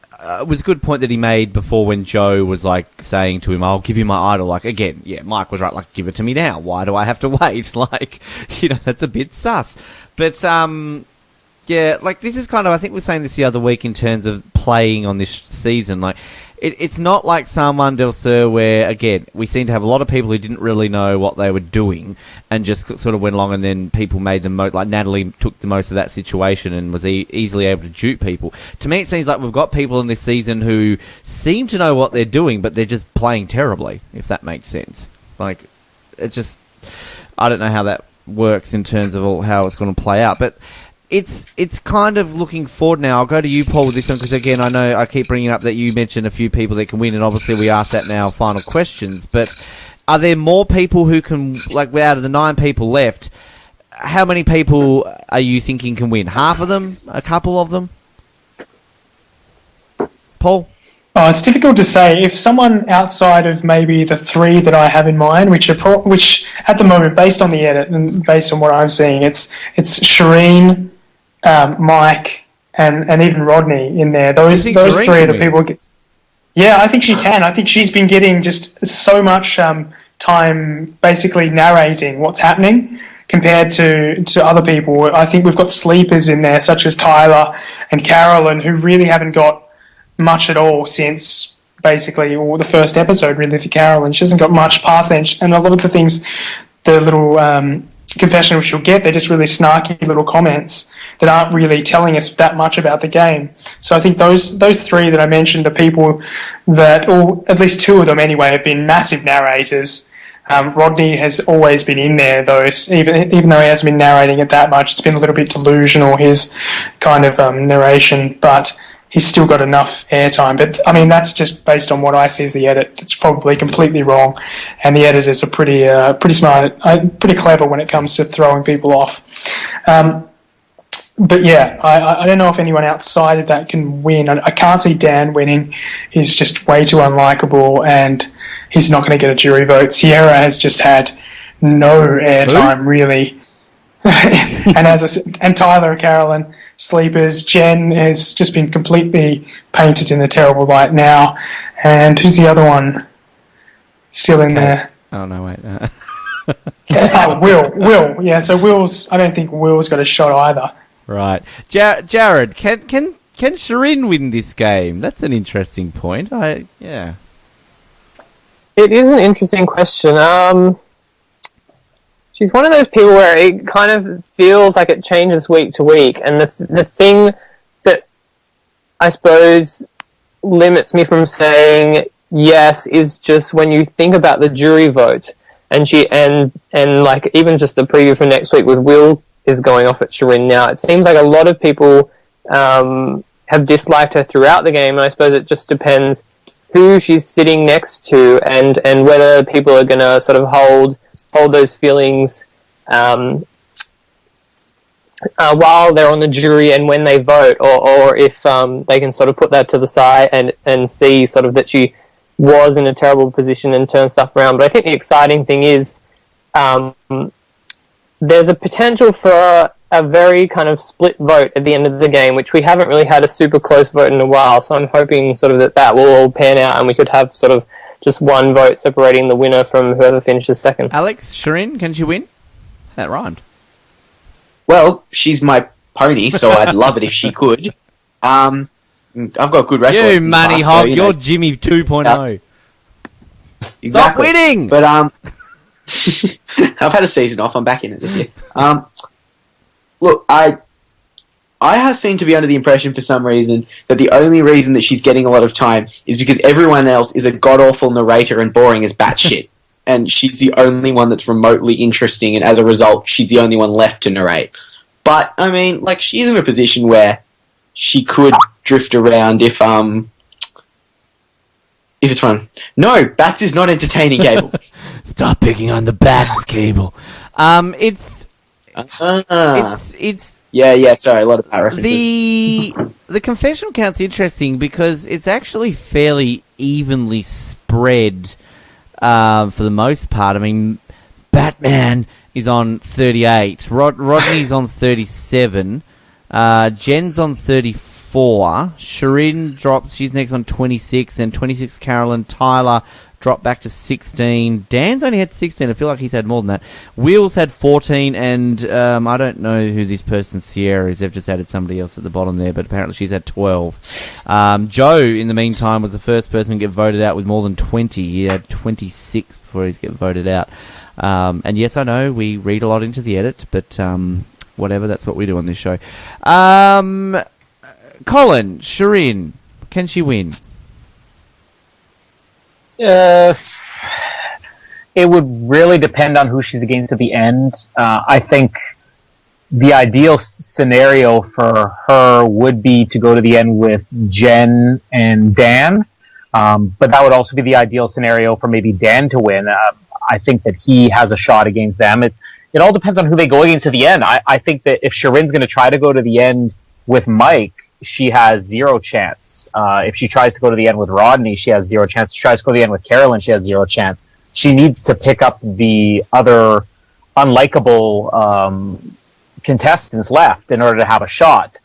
Speaker 9: was a good point that he made before when Joe was like saying to him, "I'll give you my idol." Like, again, yeah, Mike was right. Like, give it to me now. Why do I have to wait? Like, you know, that's a bit sus. But yeah, like this is kind of, I think we were saying this the other week in terms of playing on this season. Like, it's not like Psalm 1 Del Sur where, again, we seem to have a lot of people who didn't really know what they were doing and just sort of went along, and then people made the most, like Natalie took the most of that situation and was easily able to dupe people. To me, it seems like we've got people in this season who seem to know what they're doing, but they're just playing terribly, if that makes sense. Like, it just, I don't know how that works in terms of how it's going to play out, but it's kind of looking forward now. I'll go to you, Paul, with this one, because again, I know I keep bringing up that you mentioned a few people that can win, and obviously we asked that in our final questions, but are there more people who can, like, out of the 9 people left, how many people are you thinking can win? Half of them? A couple of them? Paul?
Speaker 13: Oh, it's difficult to say. If someone outside of maybe the 3 that I have in mind, which at the moment, based on the edit and based on what I'm seeing, it's Shireen, Mike, and even Rodney in there. Those 3 are the people. Yeah, I think she can. I think she's been getting just so much time basically narrating what's happening compared to other people. I think we've got sleepers in there, such as Tyler and Carolyn, who really haven't got much at all since basically the first episode, really, for Carolyn. She hasn't got much past, and a lot of the things, the little confessionals she'll get. They're just really snarky little comments that aren't really telling us that much about the game. So I think those three that I mentioned are people that, or at least two of them anyway, have been massive narrators. Rodney has always been in there, though, even though he hasn't been narrating it that much. It's been a little bit delusional, his kind of narration, but he's still got enough airtime. But, I mean, that's just based on what I see as the edit. It's probably completely wrong, and the editors are pretty smart, pretty clever when it comes to throwing people off. But, yeah, I don't know if anyone outside of that can win. I can't see Dan winning. He's just way too unlikable, and he's not going to get a jury vote. Sierra has just had no airtime, really. And Tyler, Carolyn, sleepers. Jen has just been completely painted in a terrible light now. And who's the other one still in there?
Speaker 9: Oh, no, wait.
Speaker 13: Will. Yeah, so I don't think Will's got a shot either.
Speaker 9: Right. Jared, can Shirin win this game? That's an interesting point. Yeah.
Speaker 14: It is an interesting question. She's one of those people where it kind of feels like it changes week to week, and the thing that I suppose limits me from saying yes is just when you think about the jury vote, and like even just the preview for next week with Will is going off at Shirin now. It seems like a lot of people have disliked her throughout the game, and I suppose it just depends who she's sitting next to and whether people are going to sort of hold those feelings while they're on the jury and when they vote, or if they can sort of put that to the side and see sort of that she was in a terrible position and turn stuff around. But I think the exciting thing is there's a potential for a very kind of split vote at the end of the game, which we haven't really had a super close vote in a while. So I'm hoping sort of that will all pan out and we could have sort of just one vote separating the winner from whoever finishes second.
Speaker 9: Alex, Shirin, can she win? That rhymed.
Speaker 12: Well, she's my pony, so I'd love it if she could. I've got a good record.
Speaker 9: You money hog, you're Jimmy 2.0.
Speaker 12: Exactly.
Speaker 9: Stop winning!
Speaker 12: But I've had a season off. I'm back in it this year. Look, I have seemed to be under the impression for some reason that the only reason that she's getting a lot of time is because everyone else is a god-awful narrator and boring as batshit. And she's the only one that's remotely interesting, and as a result, she's the only one left to narrate. But, I mean, like, she's in a position where she could drift around if it's fun. No, Bats is not entertaining, Cable.
Speaker 9: Stop picking on the Bats, Cable. It's
Speaker 12: Yeah, sorry, a lot of references.
Speaker 9: The confessional count's interesting because it's actually fairly evenly spread for the most part. I mean, Batman is on 38, Rodney's on 37, Jen's on 34, Shirin drops, she's next on 26, and 26 Carolyn, Tyler dropped back to 16. Dan's only had 16. I feel like he's had more than that. Will's had 14, and I don't know who this person Sierra is. They've just added somebody else at the bottom there, but apparently she's had 12. Joe, in the meantime, was the first person to get voted out with more than 20. He had 26 before he got voted out. And yes, I know we read a lot into the edit, but whatever, that's what we do on this show. Colin, Shirin, can she win?
Speaker 11: It would really depend on who she's against at the end. I think the ideal scenario for her would be to go to the end with Jen and Dan, but that would also be the ideal scenario for maybe Dan to win. I think that he has a shot against them. It all depends on who they go against at the end. I think that if Shirin's going to try to go to the end with Mike, she has zero chance. If she tries to go to the end with Rodney, she has zero chance. If she tries to go to the end with Carolyn, she has zero chance. She needs to pick up the other unlikable contestants left in order to have a shot.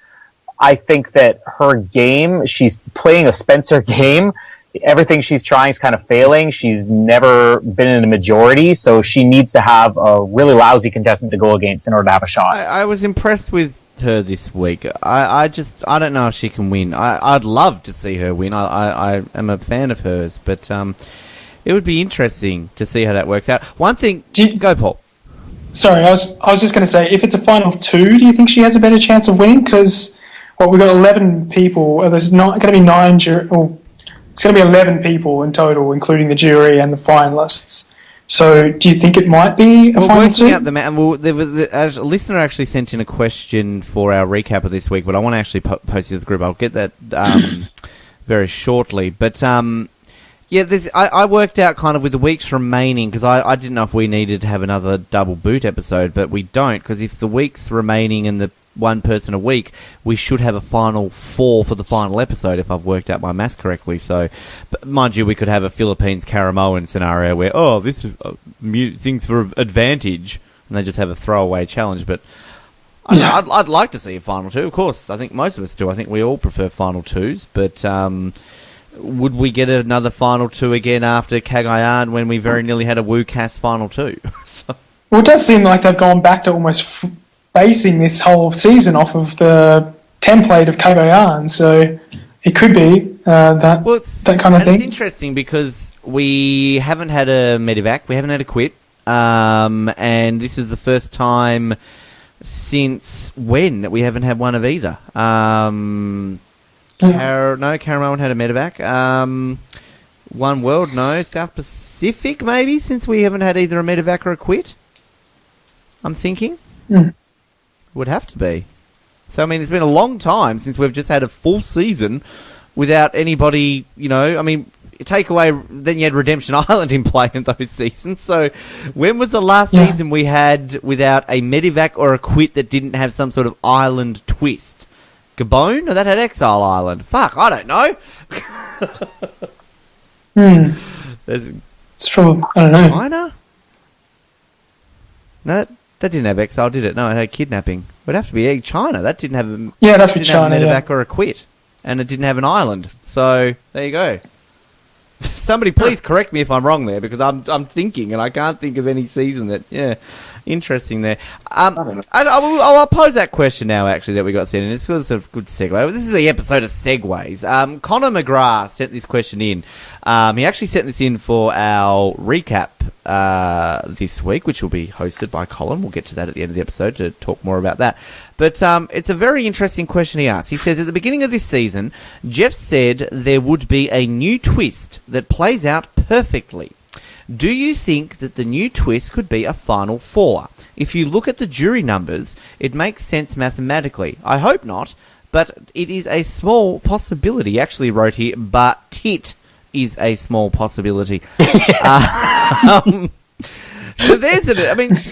Speaker 11: I think that her game, she's playing a Spencer game. Everything she's trying is kind of failing. She's never been in a majority, so she needs to have a really lousy contestant to go against in order to have a shot.
Speaker 9: I was impressed with her this week. I don't know if she can win. I'd love to see her win. I am a fan of hers, but it would be interesting to see how that works out. One thing, go Paul.
Speaker 13: Sorry, I was just going to say, if it's a final 2, do you think she has a better chance of winning? Because we've got 11 people. There's not going to be 9 it's going to be 11 people in total, including the jury and the finalists. So, do you think it might be a final 2?
Speaker 9: Out there was a listener actually sent in a question for our recap of this week, but I want to actually post it to the group. I'll get that very shortly. But yeah, I worked out kind of with the weeks remaining, because I didn't know if we needed to have another double boot episode, but we don't, because if the weeks remaining and the one person a week, we should have a final 4 for the final episode, if I've worked out my maths correctly. So, but mind you, we could have a Philippines Caramoan scenario where, this is things for advantage, and they just have a throwaway challenge. But I'd like to see a final 2, of course. I think most of us do. I think we all prefer final 2s, but would we get another final 2 again after Cagayan when we very nearly had a WooCast final 2? So.
Speaker 13: Well, it does seem like they've gone back to almost basing this whole season off of the template of Cagayan, so it could be that kind of thing.
Speaker 9: It's interesting because we haven't had a medevac, we haven't had a quit, and this is the first time since when that we haven't had one of either. Caramoan had a medevac. One World, no. South Pacific, maybe, since we haven't had either a medevac or a quit. I'm thinking. Would have to be. So, I mean, it's been a long time since we've just had a full season without anybody, take away, then you had Redemption Island in play in those seasons. So, when was the last season we had without a medevac or a quit that didn't have some sort of island twist? Gabon? Or that had Exile Island? Fuck, I don't know.
Speaker 13: It's from, I don't know.
Speaker 9: China? No, that didn't have Exile, did it? No, it had Kidnapping. It would have to be China. That didn't have a...
Speaker 13: Yeah, that'd be China,
Speaker 9: have a medevac or a quit. And it didn't have an island. So, there you go. Somebody please correct me if I'm wrong there, because I'm thinking, and I can't think of any season that... Interesting there. I'll pose that question now, actually, that we got sent in. It's sort of good segue. This is the episode of segues. Connor McGrath sent this question in. He actually sent this in for our recap this week, which will be hosted by Colin. We'll get to that at the end of the episode to talk more about that. But it's a very interesting question he asked. He says, at the beginning of this season, Jeff said there would be a new twist that plays out perfectly. Do you think that the new twist could be a Final 4? If you look at the jury numbers, it makes sense mathematically. I hope not, but it is a small possibility. He actually wrote here, but it is a small possibility. So there's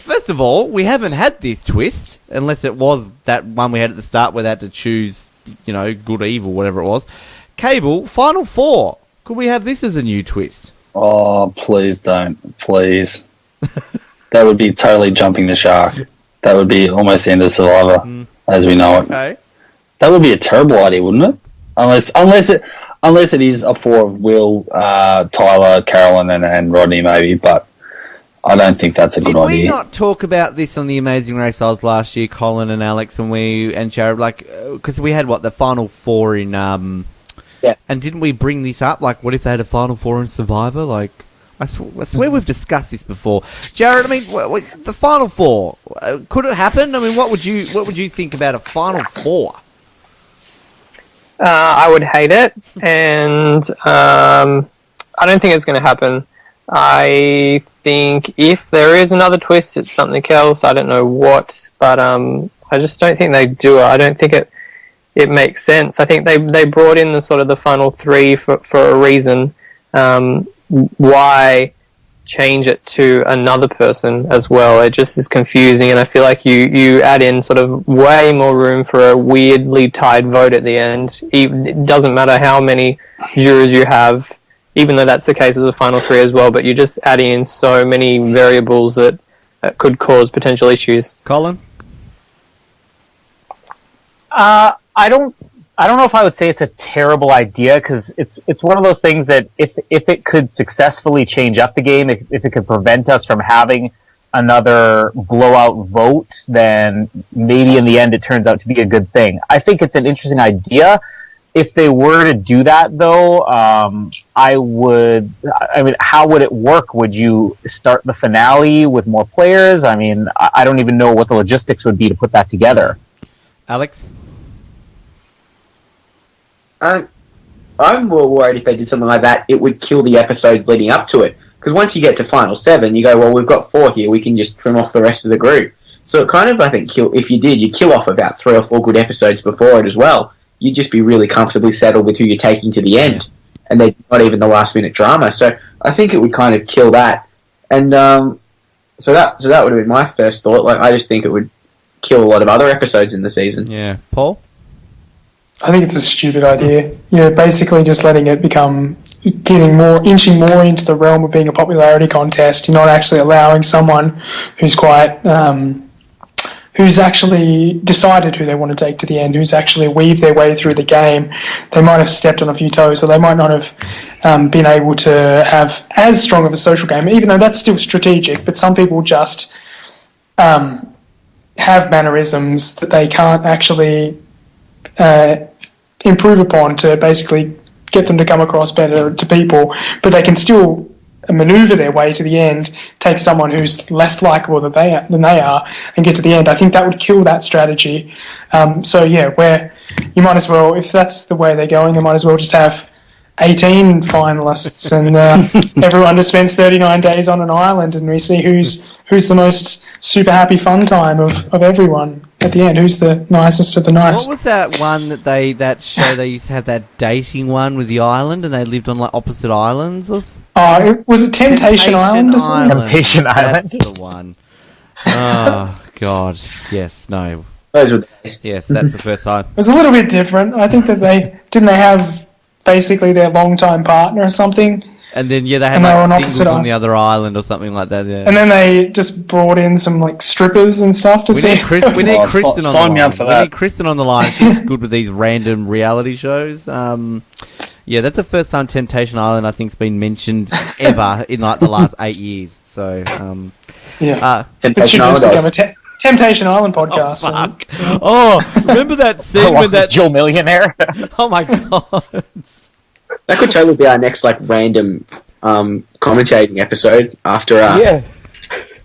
Speaker 9: first of all, we haven't had this twist, unless it was that one we had at the start where they had to choose, good or evil, whatever it was. Cable, Final 4. Could we have this as a new twist?
Speaker 10: Oh, please don't. Please. That would be totally jumping the shark. That would be almost the end of Survivor, as we know it.
Speaker 9: Okay.
Speaker 10: That would be a terrible idea, wouldn't it? Unless it is a 4 of Will, Tyler, Carolyn, and Rodney, maybe, but I don't think that's a good idea.
Speaker 9: Did we not talk about this on the Amazing Race Oz last year, Colin and Alex, and Jared, because we had, the Final 4 in...
Speaker 11: Yeah.
Speaker 9: And didn't we bring this up? What if they had a Final 4 in Survivor? I swear we've discussed this before. Jared, the Final 4, could it happen? What would you think about a Final 4?
Speaker 14: I would hate it, and I don't think it's going to happen. I think if there is another twist, it's something else. I don't know what, but I just don't think they do it. I don't think it makes sense. I think they brought in the Final 3 for a reason. Why change it to another person as well? It just is confusing, and I feel like you add in way more room for a weirdly tied vote at the end. It doesn't matter how many jurors you have, even though that's the case with the Final 3 as well, but you're just adding in so many variables that could cause potential issues.
Speaker 9: Colin?
Speaker 11: I don't know if I would say it's a terrible idea, because it's one of those things that if it could successfully change up the game, if it could prevent us from having another blowout vote, then maybe in the end it turns out to be a good thing. I think it's an interesting idea. if they were to do that, though, how would it work? Would you start the finale with more players? I mean, I don't even know what the logistics would be to put that together.
Speaker 9: Alex?
Speaker 15: I'm more worried if they did something like that, it would kill the episodes leading up to it. Because once you get to Final 7, you go, well, we've got 4 here, we can just trim off the rest of the group. So it kind of, I think, if you kill off about 3 or 4 good episodes before it as well. You'd just be really comfortably settled with who you're taking to the end. And they're not even the last minute drama. So I think it would kind of kill that. And so that would have been my first thought. Like, I just think it would kill a lot of other episodes in the season.
Speaker 9: Yeah. Paul?
Speaker 13: I think it's a stupid idea. You're basically just letting it become inching more into the realm of being a popularity contest. You're not actually allowing someone who's who's actually decided who they want to take to the end, who's actually weaved their way through the game. They might have stepped on a few toes, or they might not have been able to have as strong of a social game, even though that's still strategic. But some people just have mannerisms that they can't actually improve upon to basically get them to come across better to people, but they can still maneuver their way to the end, take someone who's less likable than they are, and get to the end. I think that would kill that strategy. So yeah, where you might as well, if that's the way they're going, they might as well just have 18 finalists and everyone just spends 39 days on an island, and we see who's the most super happy fun time of everyone at the end. Who's the nicest of the nice?
Speaker 9: What was that one that show they used to have, that dating one with the island, and they lived on like opposite islands? Was
Speaker 13: it Temptation Island or something?
Speaker 11: Temptation Island.
Speaker 9: That's the one. Oh God, yes, no.
Speaker 15: Those were the days.
Speaker 9: Yes, that's the first time.
Speaker 13: It was a little bit different. I think that they have basically their long-time partner or something.
Speaker 9: And then they had singles on the other island or something like that. Yeah.
Speaker 13: And then they just brought in some like strippers and stuff to see.
Speaker 9: We need Kristen on the line.
Speaker 10: Sign me up for that.
Speaker 9: We need Kristen on the line. She's good with these random reality shows. Yeah, that's the first time Temptation Island I think's been mentioned ever in like the last 8 years. So
Speaker 13: Temptation Island. Temptation Island podcast.
Speaker 9: Oh, fuck. Oh, remember that scene with that
Speaker 11: Joe Millionaire?
Speaker 9: Oh my God.
Speaker 15: That could totally be our next like random commentating episode after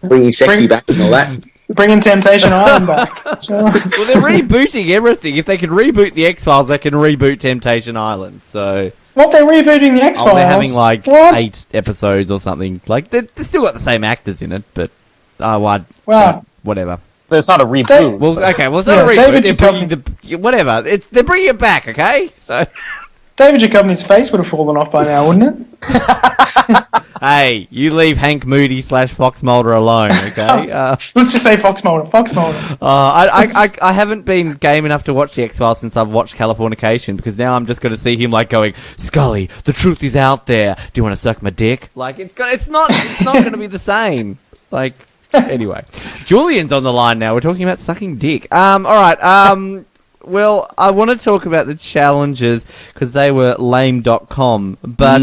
Speaker 15: bringing sexy back and all that.
Speaker 13: Bringing Temptation Island back.
Speaker 9: Well, they're rebooting everything. If they can reboot the X-Files, they can reboot Temptation Island. So
Speaker 13: what, they're rebooting the X-Files?
Speaker 9: They're having like 8 episodes or something. Like they've still got the same actors in it, but whatever.
Speaker 11: So it's not a reboot.
Speaker 9: It's not a reboot. Whatever. They're bringing it back. Okay, so.
Speaker 13: David Duchovny's face would have fallen off by now, wouldn't it?
Speaker 9: Hey, you leave Hank Moody / Fox Mulder alone, okay?
Speaker 13: Let's just say Fox Mulder.
Speaker 9: I haven't been game enough to watch the X-Files since I've watched Californication, because now I'm just going to see him like going, Scully, the truth is out there. Do you want to suck my dick? Like it's not going to be the same. Like anyway, Julian's on the line now. We're talking about sucking dick. All right. Well, I want to talk about the challenges because they were lame.com. But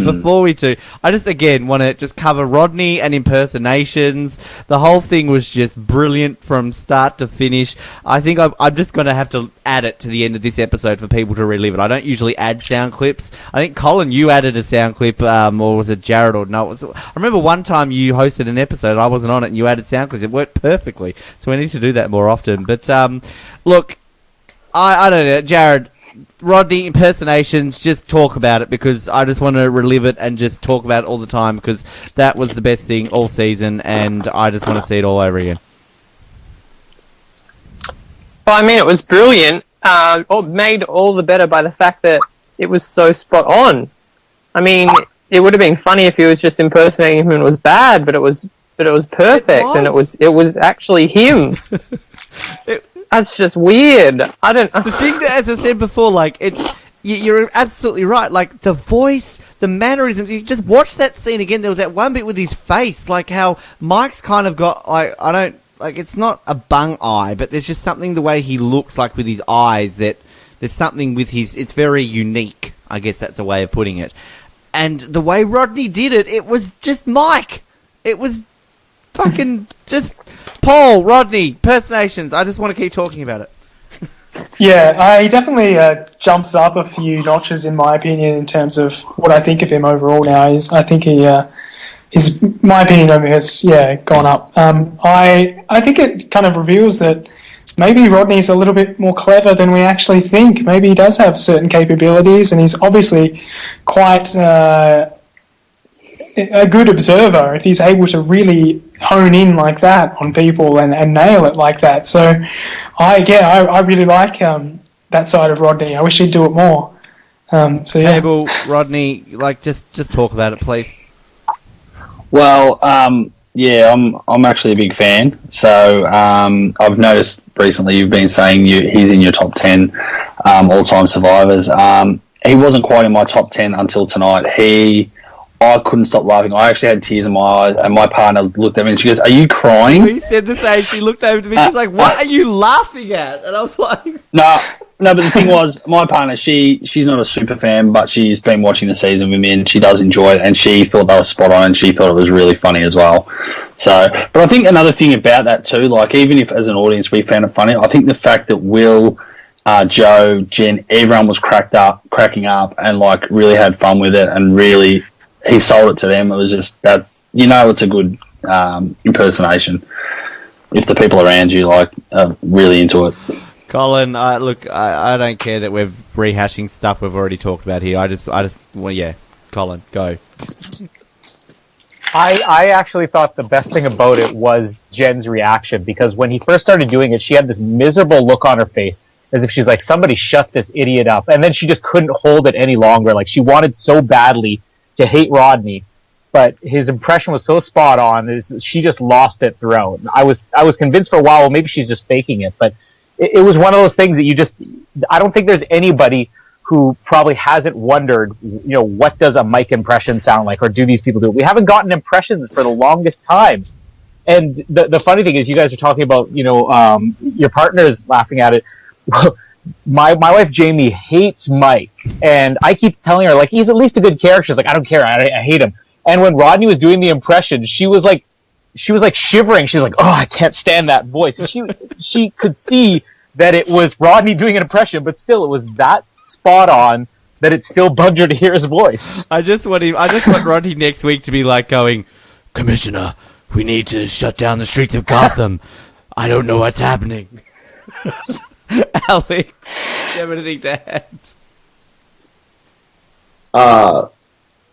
Speaker 9: before we do, I just, again, want to just cover Rodney and impersonations. The whole thing was just brilliant from start to finish. I think I'm just going to have to add it to the end of this episode for people to relive it. I don't usually add sound clips. I think, Colin, you added a sound clip, or was it Jared? Or no, I remember one time you hosted an episode, I wasn't on it, and you added sound clips. It worked perfectly. So we need to do that more often. But, look, I don't know, Jared, Rodney, impersonations, just talk about it because I just want to relive it and just talk about it all the time because that was the best thing all season and I just want to see it all over again.
Speaker 14: Well, I mean, it was brilliant, made all the better by the fact that it was so spot on. I mean, it would have been funny if he was just impersonating him and it was bad, but it was perfect and it was actually him. That's just weird. I don't.
Speaker 9: The thing that, as I said before, like you're absolutely right. Like the voice, the mannerisms. You just watch that scene again. There was that one bit with his face, like how Mike's kind of got it's not a bung eye, but there's just something the way he looks like with his eyes that there's something with his. It's very unique. I guess that's a way of putting it. And the way Rodney did it, it was just Mike. It was fucking just. Paul, Rodney, impersonations. I just want to keep talking about it.
Speaker 13: Yeah, he definitely jumps up a few notches in my opinion in terms of what I think of him overall now. I think my opinion of him has gone up. I think it kind of reveals that maybe Rodney's a little bit more clever than we actually think. Maybe he does have certain capabilities, and he's obviously quite a good observer if he's able to really hone in like that on people and nail it like that. So, I really like that side of Rodney. I wish he'd do it more.
Speaker 9: Cable, Rodney, just talk about it, please.
Speaker 10: Well, I'm actually a big fan. So I've noticed recently you've been saying he's in your top 10 all-time survivors. He wasn't quite in my top 10 until tonight. I couldn't stop laughing. I actually had tears in my eyes, and my partner looked at me and she goes, "Are you crying?"
Speaker 9: He said the same. She looked over to me. She's like, "What are you laughing at?" And I was like,
Speaker 10: No, but the thing was, my partner, she's not a super fan, but she's been watching the season with me, and she does enjoy it, and she thought that was spot on, and she thought it was really funny as well. So, but I think another thing about that too, like even if as an audience we found it funny, I think the fact that Will, Joe, Jen, everyone was cracking up, and like really had fun with it, and really he sold it to them. It was just it's a good impersonation if the people around you like are really into it.
Speaker 9: Colin, I don't care that we're rehashing stuff we've already talked about here. Colin, go.
Speaker 11: I actually thought the best thing about it was Jen's reaction, because when he first started doing it, she had this miserable look on her face, as if she's like, somebody shut this idiot up. And then she just couldn't hold it any longer. Like, she wanted so badly to hate Rodney, but his impression was so spot on, she just lost it throughout. I was convinced for a while, well, maybe she's just faking it, but it was one of those things that I don't think there's anybody who probably hasn't wondered, what does a mic impression sound like, or do these people do it? We haven't gotten impressions for the longest time. And the funny thing is, you guys are talking about, your partner's laughing at it. My wife Jamie hates Mike, and I keep telling her, like, he's at least a good character. She's like, I don't care, I hate him. And when Rodney was doing the impression, she was like shivering. She's like, oh, I can't stand that voice. And she could see that it was Rodney doing an impression, but still, it was that spot on that it still bugged her to hear his voice.
Speaker 9: I just want Rodney next week to be like going, Commissioner, we need to shut down the streets of Gotham. I don't know what's happening. Alex, do you have anything to add?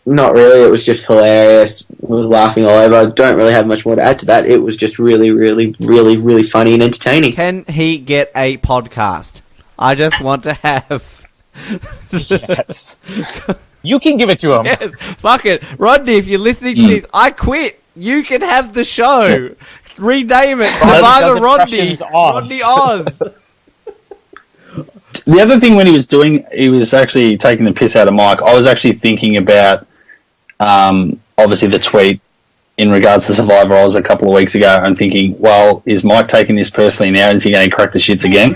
Speaker 12: Not really. It was just hilarious. I was laughing all over. I don't really have much more to add to that. It was just really, really, really, really funny and entertaining.
Speaker 9: Can he get a podcast? I just want to have...
Speaker 11: Yes. You can give it to him.
Speaker 9: Yes. Fuck it. Rodney, if you're listening to this, I quit. You can have the show. Rename it. Survivor Rodney. Rodney Oz.
Speaker 10: The other thing when he was actually taking the piss out of Mike, I was actually thinking about, obviously the tweet in regards to Survivor Oz a couple of weeks ago, and thinking, well, is Mike taking this personally now? Is he going to crack the shits again?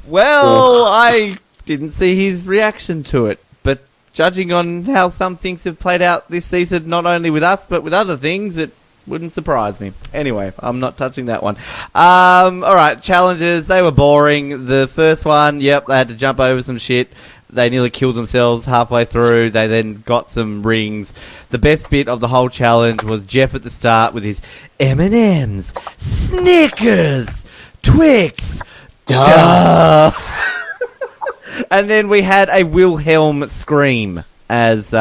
Speaker 9: Well, I didn't see his reaction to it, but judging on how some things have played out this season, not only with us, but with other things, it wouldn't surprise me. Anyway, I'm not touching that one. Alright, challenges, they were boring. The first one, yep, they had to jump over some shit. They nearly killed themselves halfway through. They then got some rings. The best bit of the whole challenge was Jeff at the start with his M&M's, Snickers, Twix, duh. And then we had a Wilhelm scream as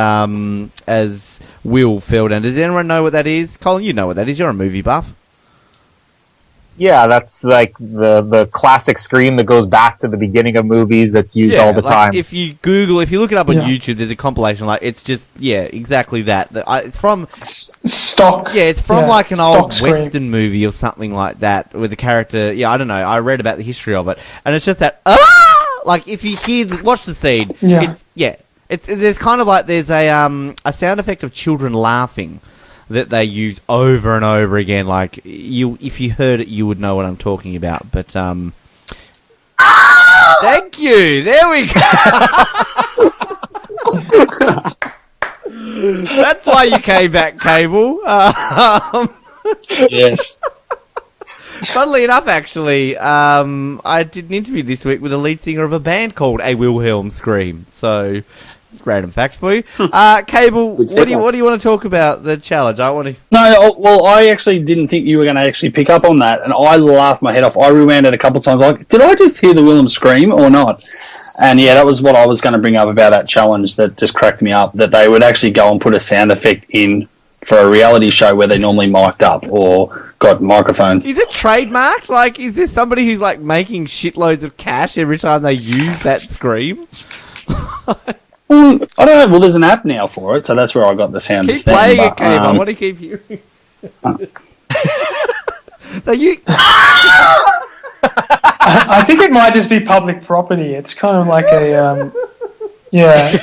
Speaker 9: Will fell down. Does anyone know what that is? Colin, you know what that is. You're a movie buff.
Speaker 11: Yeah, that's like the classic scream that goes back to the beginning of movies that's used all the time.
Speaker 9: If you look it up on YouTube, there's a compilation. Like, it's just, exactly that. It's from...
Speaker 13: Stock.
Speaker 9: Yeah, it's from like an old
Speaker 13: scream.
Speaker 9: Western movie or something like that, with the character... Yeah, I don't know. I read about the history of it. And it's just that... Like, if you watch the scene, there's kind of like, there's a sound effect of children laughing that they use over and over again. Like, if you heard it, you would know what I'm talking about. But, thank you! There we go! That's why you came back, Cable.
Speaker 10: Yes.
Speaker 9: Funnily enough, actually, I did an interview this week with the lead singer of a band called A Wilhelm Scream. So, random fact for you. Cable, what do you want to talk about the challenge?
Speaker 10: No, well, I actually didn't think you were going to actually pick up on that, and I laughed my head off. I rewound it a couple of times. Like, did I just hear the Wilhelm scream or not? And yeah, that was what I was going to bring up about that challenge that just cracked me up. That they would actually go and put a sound effect in for a reality show where they normally mic'd up or got microphones.
Speaker 9: Is it trademarked? Like, is there somebody who's like making shitloads of cash every time they use that scream?
Speaker 10: Well, I don't know. Well, there's an app now for it, so that's where I got the sound.
Speaker 9: Keep playing it, Cable. I want to keep hearing. So you.
Speaker 13: I think it might just be public property. It's kind of like a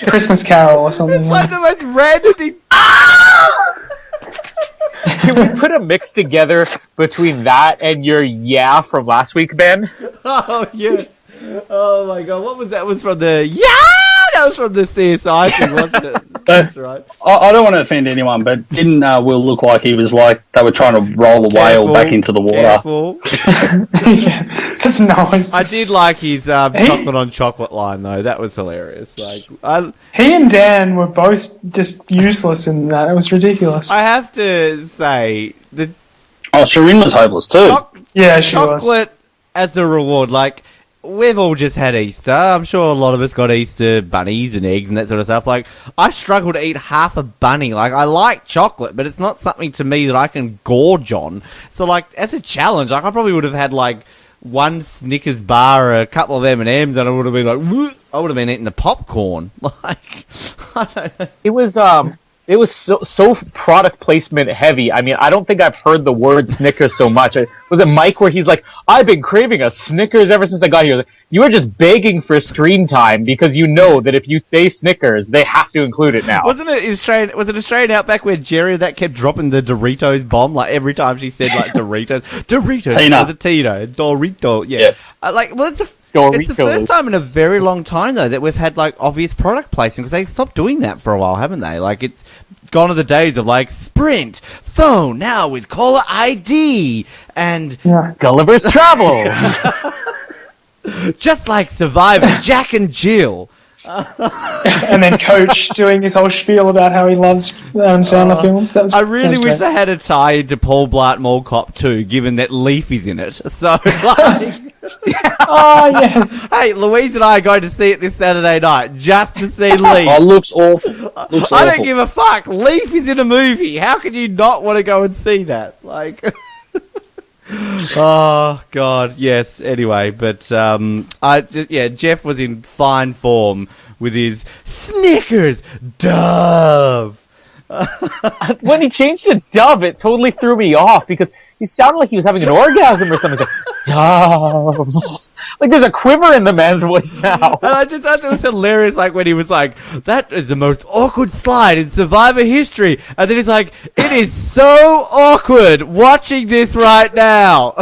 Speaker 13: Christmas Carol or something.
Speaker 9: It's like the most random thing.
Speaker 11: Can we put a mix together between that and your yeah from last week, Ben?
Speaker 9: Oh, yes. Oh, my God. What was that? Was from the... Yeah! That was from the CSI thing, wasn't it? That's right.
Speaker 10: I don't want to offend anyone, but didn't Will look like he was like they were trying to roll a whale back into the water?
Speaker 13: That's nice.
Speaker 9: I did like his chocolate on chocolate line, though. That was hilarious. Like,
Speaker 13: he and Dan were both just useless in that. It was ridiculous.
Speaker 9: I have to say...
Speaker 10: Shireen was hopeless, too.
Speaker 13: Yeah, she was.
Speaker 9: Chocolate as a reward, like... We've all just had Easter. I'm sure a lot of us got Easter bunnies and eggs and that sort of stuff. Like, I struggle to eat half a bunny. Like, I like chocolate, but it's not something to me that I can gorge on. So, like, as a challenge, like, I probably would have had, like, one Snickers bar, a couple of M&Ms, and I would have been like, whoop! I would have been eating the popcorn. Like, I don't know.
Speaker 11: It was so product placement heavy. I mean, I don't think I've heard the word Snickers so much. Was it Mike where he's like, I've been craving a Snickers ever since I got here? You are just begging for screen time because you know that if you say Snickers, they have to include it now.
Speaker 9: Was it Australian Outback where Jerry that kept dropping the Doritos bomb? Like every time she said like Doritos.
Speaker 10: Tina.
Speaker 9: It was a Tito. Dorito, yeah. It's the first time in a very long time, though, that we've had, like, obvious product placement, because they stopped doing that for a while, haven't they? Like, it's gone to the days of, like, Sprint, phone, now with caller ID, and...
Speaker 11: Gulliver's Travels!
Speaker 9: Just like Survivor, Jack and Jill.
Speaker 13: And then Coach doing his whole spiel about how he loves Sandler films.
Speaker 9: I really wish they had a tie into Paul Blart Mall Cop 2, given that Leaf is in it. So, like...
Speaker 13: Oh, yes.
Speaker 9: Hey, Louise and I are going to see it this Saturday night, just to see Leaf.
Speaker 10: Oh, looks awful.
Speaker 9: I don't give a fuck. Leaf is in a movie. How can you not want to go and see that? Like... Oh God, yes. Anyway, but Jeff was in fine form with his Snickers Dove.
Speaker 11: When he changed to Dove, it totally threw me off because he sounded like he was having an orgasm or something. Like, Dove. Like there's a quiver in the man's voice now.
Speaker 9: And I just thought it was hilarious, like when he was like, "That is the most awkward slide in Survivor history," and then he's like, "It is so awkward watching this right now."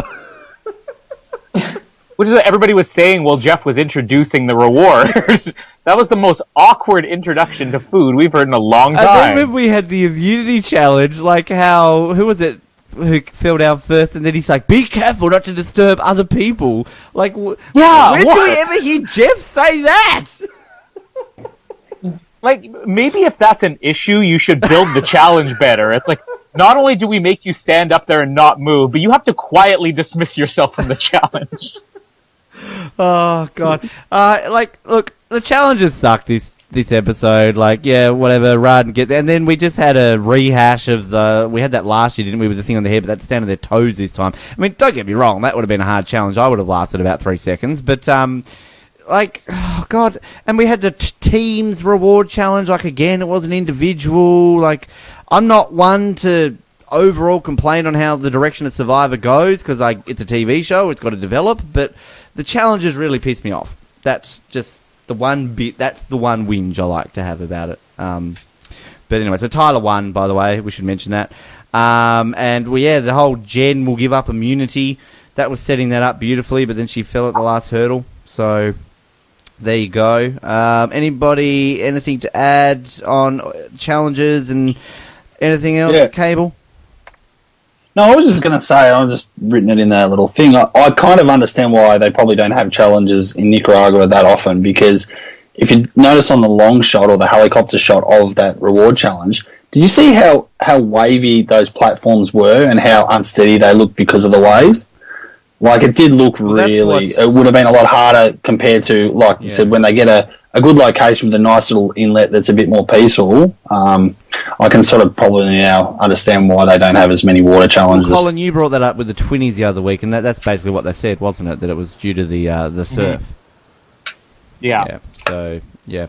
Speaker 11: Which is what everybody was saying while Jeff was introducing the reward. That was the most awkward introduction to food we've heard in a long time.
Speaker 9: And then when we had the immunity challenge, like how, who was it who fell down first, and then he's like, "Be careful not to disturb other people." Like, when do we ever hear Jeff say that?
Speaker 11: Like, maybe if that's an issue, you should build the challenge better. It's like, not only do we make you stand up there and not move, but you have to quietly dismiss yourself from the challenge.
Speaker 9: Oh God! Look, the challenges suck this episode. Like, yeah, whatever. Rad and get there, and then we just had a rehash of we had that last year, didn't we? With the thing on the head, but that's down to their toes this time. I mean, don't get me wrong, that would have been a hard challenge. I would have lasted about 3 seconds, but like, oh God! And we had the teams reward challenge. Like again, it wasn't individual. Like, I'm not one to overall complain on how the direction of Survivor goes because it's a TV show. It's got to develop, but the challenges really piss me off. That's just the one bit. That's the one whinge I like to have about it. But anyway, so Tyler won, by the way. We should mention that. And the whole Jen will give up immunity. That was setting that up beautifully, but then she fell at the last hurdle. So there you go. Anybody, anything to add on challenges and anything else?
Speaker 10: Yeah.
Speaker 9: Cable?
Speaker 10: No, I was just going to say, I've just written it in that little thing. I kind of understand why they probably don't have challenges in Nicaragua that often, because if you notice on the long shot or the helicopter shot of that reward challenge, did you see how wavy those platforms were and how unsteady they looked because of the waves? Like, it did look really... It would have been a lot harder compared to, like you said, when they get a good location with a nice little inlet that's a bit more peaceful. I can sort of probably now understand why they don't have as many water challenges.
Speaker 9: Well, Colin, you brought that up with the Twinnies the other week, and that's basically what they said, wasn't it? That it was due to the surf.
Speaker 11: Yeah.
Speaker 9: So, yeah.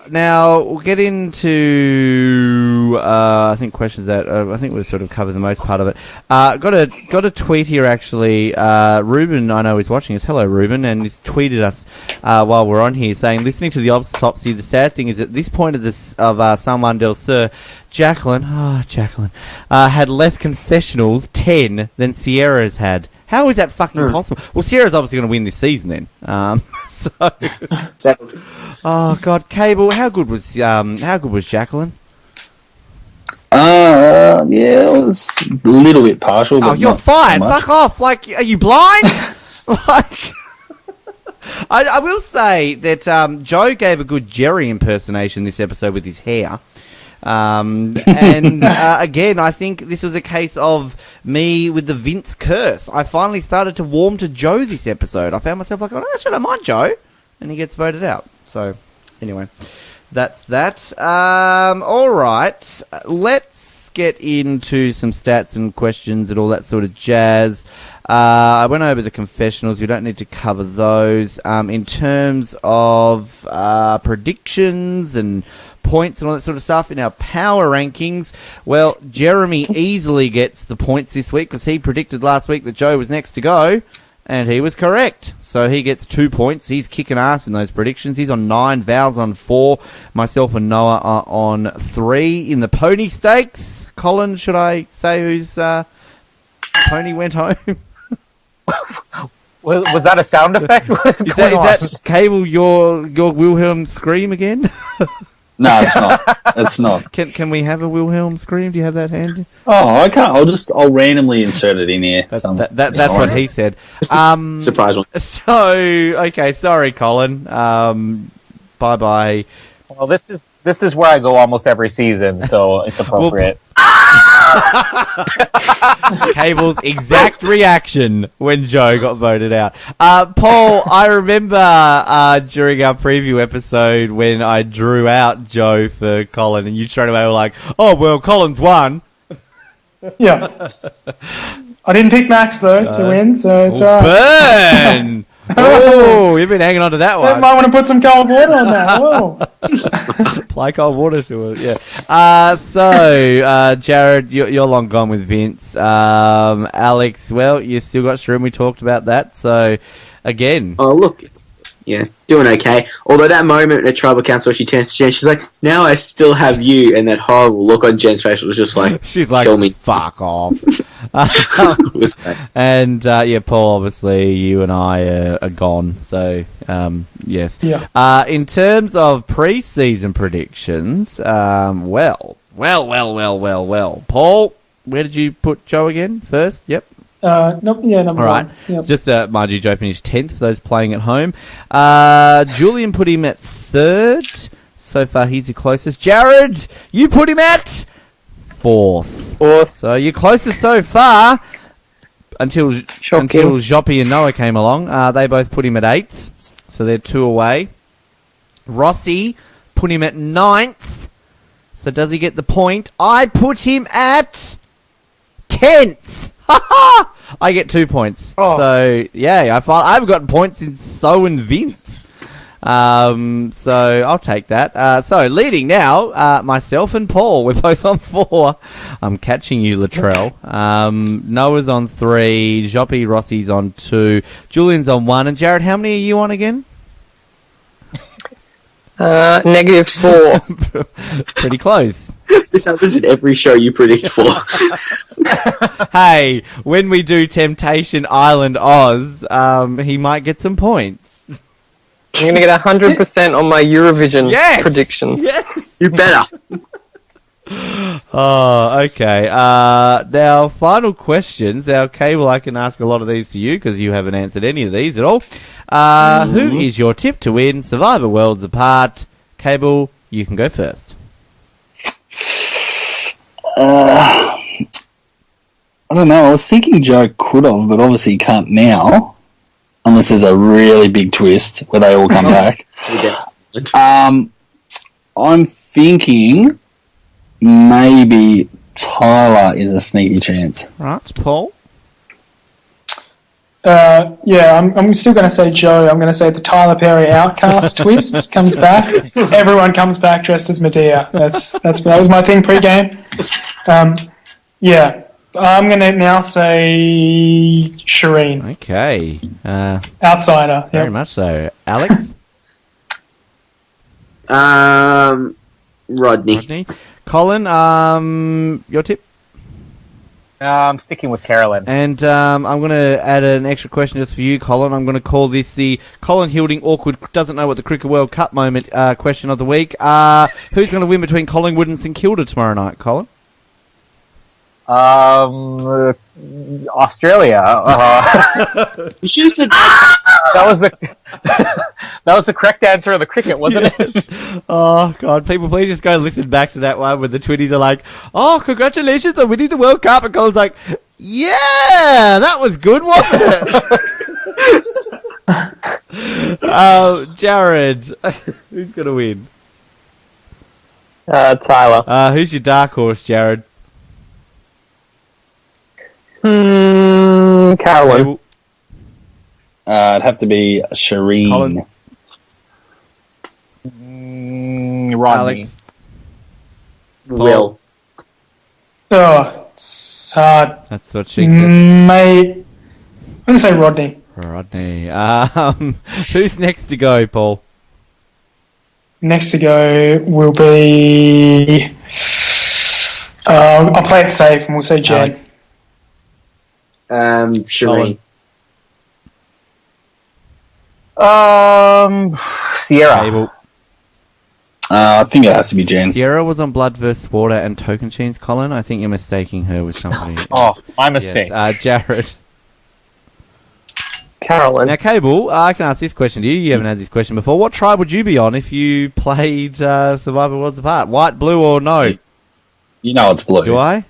Speaker 9: Now, we'll get into, I think, questions that I think we've sort of covered the most part of it. Got a tweet here, actually. Ruben, I know, is watching us. Hello, Ruben, and he's tweeted us while we're on here, saying, listening to the Oztopsy, the sad thing is at this point of San Juan del Sur, Jacqueline, had less confessionals, 10, than Sierra's had. How is that fucking possible? Well, Sierra's obviously going to win this season then. So, oh god, Cable, how good was Jacqueline?
Speaker 10: Yeah, it was a little bit partial.
Speaker 9: Oh,
Speaker 10: but
Speaker 9: you're
Speaker 10: not
Speaker 9: fine.
Speaker 10: much.
Speaker 9: Fuck off. Like, are you blind? Like, I will say that Joe gave a good Jerry impersonation this episode with his hair. And again, I think this was a case of me with the Vince curse. I finally started to warm to Joe this episode. I found myself like, oh, actually, I don't mind Joe. And he gets voted out. So, anyway, that's that. All right, let's get into some stats and questions and all that sort of jazz. I went over the confessionals. We don't need to cover those. In terms of predictions and points and all that sort of stuff in our power rankings, well, Jeremy easily gets the points this week because he predicted last week that Joe was next to go, and he was correct. So he gets 2 points. He's kicking ass in those predictions. He's on 9, Val's on 4, myself and Noah are on 3. In the pony stakes, Colin, should I say whose pony went home?
Speaker 11: Was that a sound effect?
Speaker 9: Is that Cable your Wilhelm scream again?
Speaker 10: No, it's not. It's not.
Speaker 9: Can we have a Wilhelm scream? Do you have that handy?
Speaker 10: Oh, I can't. I'll randomly insert it in here.
Speaker 9: That's what he said.
Speaker 12: Surprise one.
Speaker 9: So, okay, sorry, Colin. Bye bye.
Speaker 11: Well, this is where I go almost every season, so it's appropriate.
Speaker 9: Cable's exact reaction when Joe got voted out. Paul, I remember during our preview episode when I drew out Joe for Colin, and you straight away were like, "Oh well, Colin's won."
Speaker 13: Yeah. I didn't pick Max though to win, so it's alright.
Speaker 9: Burn! Oh, you've been hanging on to that one.
Speaker 13: Might want to put some cold water on that. Whoa.
Speaker 9: Apply cold water to it, yeah. So, Jared, you're long gone with Vince. Alex, well, you still got Shroom. We talked about that. So, again.
Speaker 12: Oh, look, doing okay. Although that moment at Tribal Council, she turns to Jen, she's like, now I still have you, and that horrible look on Jen's face was just like,
Speaker 9: she's like,
Speaker 12: kill me.
Speaker 9: Fuck off. And, Paul, obviously, you and I are gone, so, yes.
Speaker 13: Yeah.
Speaker 9: In terms of pre-season predictions, well. Paul, where did you put Joe again? First? Yep.
Speaker 13: Nope, yeah, number
Speaker 9: All right.
Speaker 13: one. Yep.
Speaker 9: Just, mind you, Joe finished 10th for those playing at home. Julian put him at 3rd. So far, he's the closest. Jared, you put him at 4th. So you're closest so far until Joppy and Noah came along. They both put him at 8th. So they're 2 away. Rossi put him at 9th. So does he get the point? I put him at 10th. I get 2 points.
Speaker 13: Oh.
Speaker 9: So, yeah, I haven't gotten points since So and Vince. So, I'll take that. So, leading now, myself and Paul. We're both on 4. I'm catching you, Latrell. Noah's on 3. Joppy Rossi's on 2. Julian's on 1. And, Jared, how many are you on again?
Speaker 14: -4.
Speaker 9: Pretty close.
Speaker 12: This happens in every show you predict for.
Speaker 9: Hey, when we do Temptation Island Oz, he might get some points.
Speaker 14: I'm going to get 100% on my Eurovision predictions.
Speaker 9: Yes.
Speaker 12: You better.
Speaker 9: Oh, okay. Now, final questions. Now, Cable, I can ask a lot of these to you because you haven't answered any of these at all. Who is your tip to win Survivor Worlds Apart? Cable, you can go first.
Speaker 10: I don't know. I was thinking Joe could have, but obviously he can't now. Unless there's a really big twist where they all come back. I'm thinking maybe Tyler is a sneaky chance.
Speaker 9: Right, Paul?
Speaker 13: I'm still going to say Joe. I'm going to say the Tyler Perry Outcast twist comes back. Everyone comes back dressed as Medea. That was my thing pre-game. I'm going to now say Shireen.
Speaker 9: Okay.
Speaker 13: Outsider.
Speaker 9: Very much so. Alex?
Speaker 12: Rodney.
Speaker 9: Colin, your tip?
Speaker 11: I'm sticking with Carolyn.
Speaker 9: And I'm going to add an extra question just for you, Colin. I'm going to call this the Colin Hilding awkward, doesn't know what the Cricket World Cup moment question of the week. Who's going to win between Collingwood and St Kilda tomorrow night, Colin?
Speaker 11: Australia.
Speaker 12: You should have said
Speaker 11: that was the correct answer of the cricket, wasn't it?
Speaker 9: Oh God! People, please just go listen back to that one where the Twitties are like, "Oh, congratulations on winning the World Cup," and Colin's like, "Yeah, that was good, wasn't it?" Jared, who's gonna win?
Speaker 14: Tyler.
Speaker 9: Who's your dark horse, Jared?
Speaker 14: Carolyn.
Speaker 10: It'd have to be Shireen.
Speaker 9: Colin.
Speaker 11: Rodney.
Speaker 9: Alex.
Speaker 12: Will.
Speaker 13: Oh, it's hard.
Speaker 9: That's what she said.
Speaker 13: I'm going to say Rodney.
Speaker 9: Rodney. Who's next to go, Paul?
Speaker 13: Next to go will be... I'll play it safe and we'll say Jen.
Speaker 12: Shireen.
Speaker 11: Sierra.
Speaker 9: Cable.
Speaker 10: I think it has to be Jen.
Speaker 9: Sierra was on Blood vs. Water and Token Chains, Colin. I think you're mistaking her with somebody.
Speaker 11: Oh, my mistake.
Speaker 9: Yes. Jared.
Speaker 14: Carolyn.
Speaker 9: Now, Cable, I can ask this question to you. You haven't had this question before. What tribe would you be on if you played Survivor Worlds Apart? White, blue, or no?
Speaker 10: You know it's blue.
Speaker 9: Do I?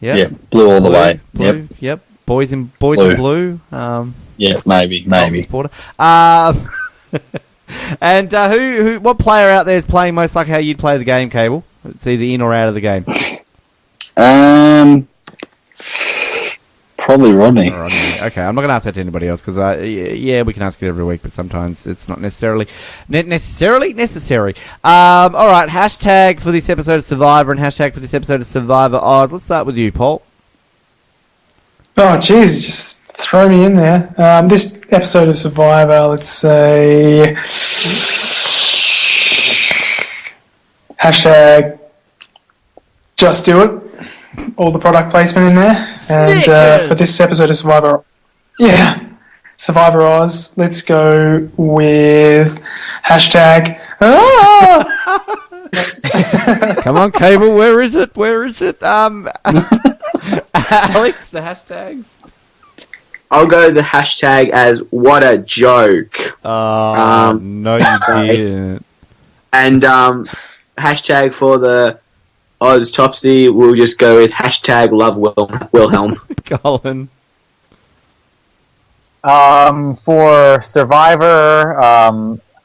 Speaker 9: Yep.
Speaker 10: Yeah, blue all the way.
Speaker 9: Blue, yep. Boys in blue.
Speaker 10: Yeah, maybe.
Speaker 9: And what player out there is playing most like how you'd play the game, Cable? It's either in or out of the game.
Speaker 10: Probably Rodney.
Speaker 9: Okay, I'm not going to ask that to anybody else because we can ask it every week, but sometimes it's not necessarily necessary. All right, hashtag for this episode of Survivor and hashtag for this episode of Survivor Oz. Let's start with you, Paul.
Speaker 13: Oh, jeez, just throw me in there. This episode of Survivor, let's say... hashtag just do it. All the product placement in there. And for this episode of Survivor... Survivor Oz, let's go with hashtag...
Speaker 9: Come on, Cable, where is it? Alex, the hashtags.
Speaker 12: I'll go the hashtag as what a joke.
Speaker 9: No, you didn't.
Speaker 12: And hashtag for the Oztopsy, we'll just go with hashtag love Wilhelm.
Speaker 9: Colin.
Speaker 11: For Survivor,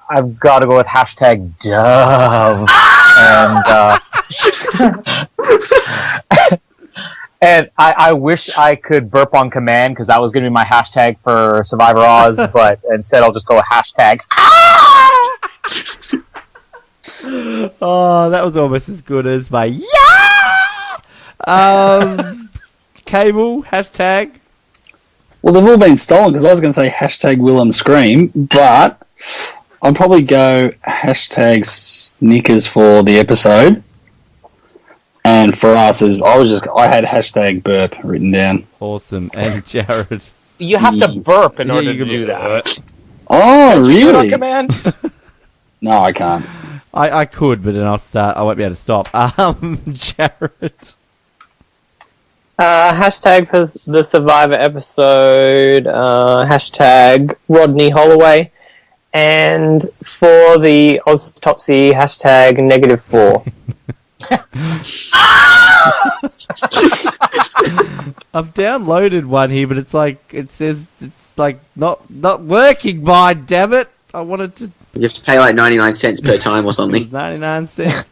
Speaker 11: I've got to go with hashtag Dove. And I wish I could burp on command because that was going to be my hashtag for Survivor Oz, but instead I'll just go with hashtag.
Speaker 9: Oh, that was almost as good as my Cable, hashtag.
Speaker 10: Well, they've all been stolen because I was going to say hashtag Willem Scream, but I'll probably go hashtag Snickers for the episode. And for us, I had hashtag burp written down.
Speaker 9: Awesome. And Jared.
Speaker 11: You have to burp in order to do that.
Speaker 10: Oh,
Speaker 11: Can't you do it on
Speaker 10: really?
Speaker 11: command?
Speaker 10: No, I can't.
Speaker 9: I could, but then I won't be able to stop. Jared.
Speaker 14: Hashtag for the Survivor episode, hashtag Rodney Holloway, and for the Oztopsy, hashtag -4.
Speaker 9: I've downloaded one here, but it's like it says it's like not working. My damn it! I wanted to.
Speaker 12: You have to pay like 99 cents per time or something.
Speaker 9: 99 cents.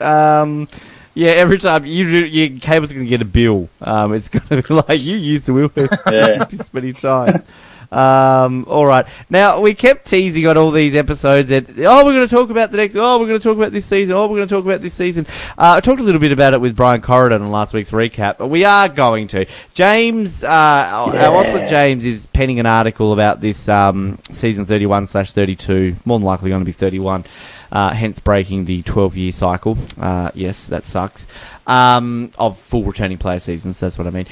Speaker 9: Yeah, every time your cable's going to get a bill. It's going to be like you used the wheelchair this many times. All right. Now, we kept teasing on all these episodes that, we're going to talk about the next, we're going to talk about this season, we're going to talk about this season. I talked a little bit about it with Brian Corridon on last week's recap, but we are going to. James, our author James is penning an article about this season 31/32, more than likely going to be 31, hence breaking the 12-year cycle. Yes, that sucks. Of full returning player seasons, that's what I mean.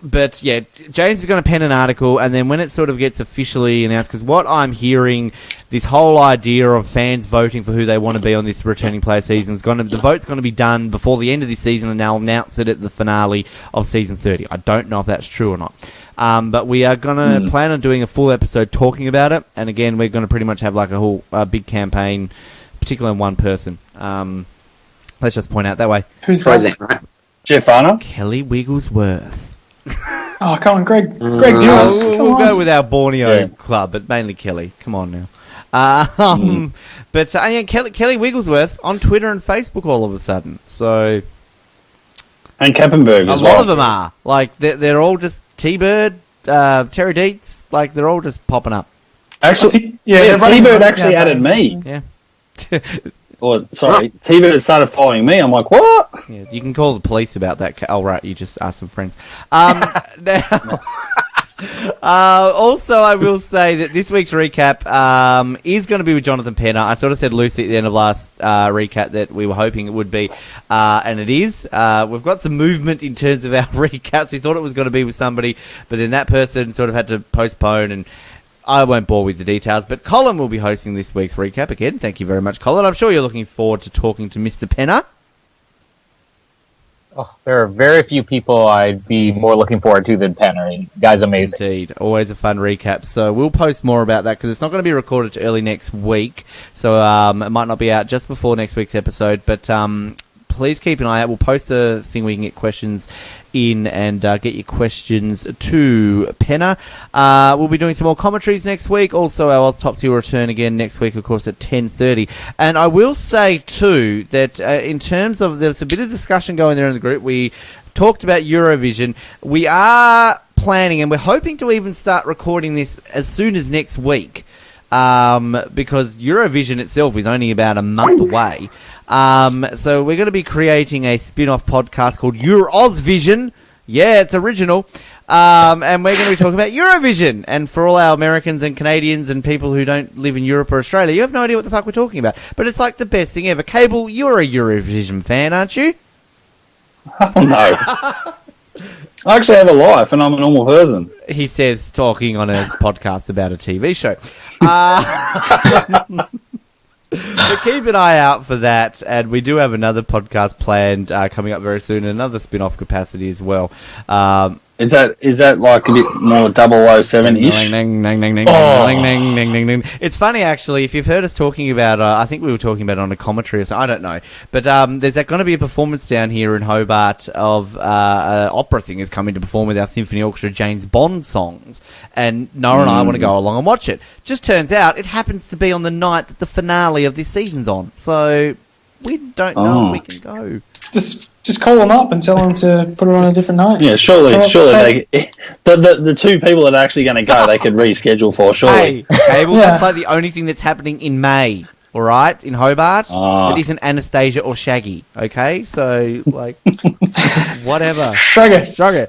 Speaker 9: But yeah, James is going to pen an article, and then when it sort of gets officially announced, because what I'm hearing, this whole idea of fans voting for who they want to be on this returning player season is the vote's going to be done before the end of this season, and they'll announce it at the finale of season 30. I don't know if that's true or not. But we are going to plan on doing a full episode talking about it, and again, we're going to pretty much have like a whole big campaign, particularly on one person. Let's just point out that way.
Speaker 13: Who's that?
Speaker 12: Right?
Speaker 10: Jeff Arnold?
Speaker 9: Kelly Wigglesworth.
Speaker 13: Oh, come on, Greg. Greg, do us.
Speaker 9: We'll go with our Borneo club, but mainly Kelly. Come on now. But yeah, Kelly Wigglesworth on Twitter and Facebook all of a sudden. So,
Speaker 10: and Kappenberg as
Speaker 9: well. A lot of them are. Like, they're all just T-Bird, Terry Dietz. Like, they're all just popping up.
Speaker 10: Actually, yeah T-Bird actually added me.
Speaker 9: Yeah.
Speaker 10: T-Bird started following me. I'm like, what?
Speaker 9: Yeah, you can call the police about that. Oh, right, you just asked some friends. Now, also, I will say that this week's recap is going to be with Jonathan Penner. I sort of said loosely at the end of last recap that we were hoping it would be, and it is. We've got some movement in terms of our recaps. We thought it was going to be with somebody, but then that person sort of had to postpone, and I won't bore with the details, but Colin will be hosting this week's recap again. Thank you very much, Colin. I'm sure you're looking forward to talking to Mr. Penner.
Speaker 11: Oh, there are very few people I'd be more looking forward to than Penner. The guy's amazing.
Speaker 9: Indeed. Always a fun recap. So we'll post more about that because it's not going to be recorded early next week. So it might not be out just before next week's episode, but please keep an eye out. We'll post a thing where you can get questions in and get your questions to Penner. We'll be doing some more commentaries next week. Also, our Oztopsy will return again next week, of course, at 10:30. And I will say, too, that in terms of... There's a bit of discussion going there in the group. We talked about Eurovision. We are planning, and we're hoping to even start recording this as soon as next week. Because Eurovision itself is only about a month away. So we're going to be creating a spin-off podcast called Ozvision. Yeah, it's original. And we're going to be talking about Eurovision. And for all our Americans and Canadians and people who don't live in Europe or Australia, you have no idea what the fuck we're talking about. But it's like the best thing ever. Cable, you're a Eurovision fan, aren't you?
Speaker 10: No. I actually have a life, and I'm a normal person.
Speaker 9: He says, talking on a podcast about a TV show. But keep an eye out for that, and we do have another podcast planned coming up very soon, another spin-off capacity as well.
Speaker 10: Is that like a bit more 007-ish?
Speaker 9: It's funny, actually, if you've heard us talking about, I think we were talking about it on a commentary or something, I don't know, but there's going to be a performance down here in Hobart of opera singers coming to perform with our symphony orchestra James Bond songs, and Noah and I want to go along and watch it. Just turns out it happens to be on the night that the finale of this season's on, so we don't know if we can go.
Speaker 13: Just call them up and tell them to put it on a different night.
Speaker 10: Yeah, surely the two people that are actually going to go, they could reschedule for, surely.
Speaker 9: Hey, Cable, that's like the only thing that's happening in May, all right, in Hobart. It isn't Anastasia or Shaggy, okay? So, like, whatever. Shaggy.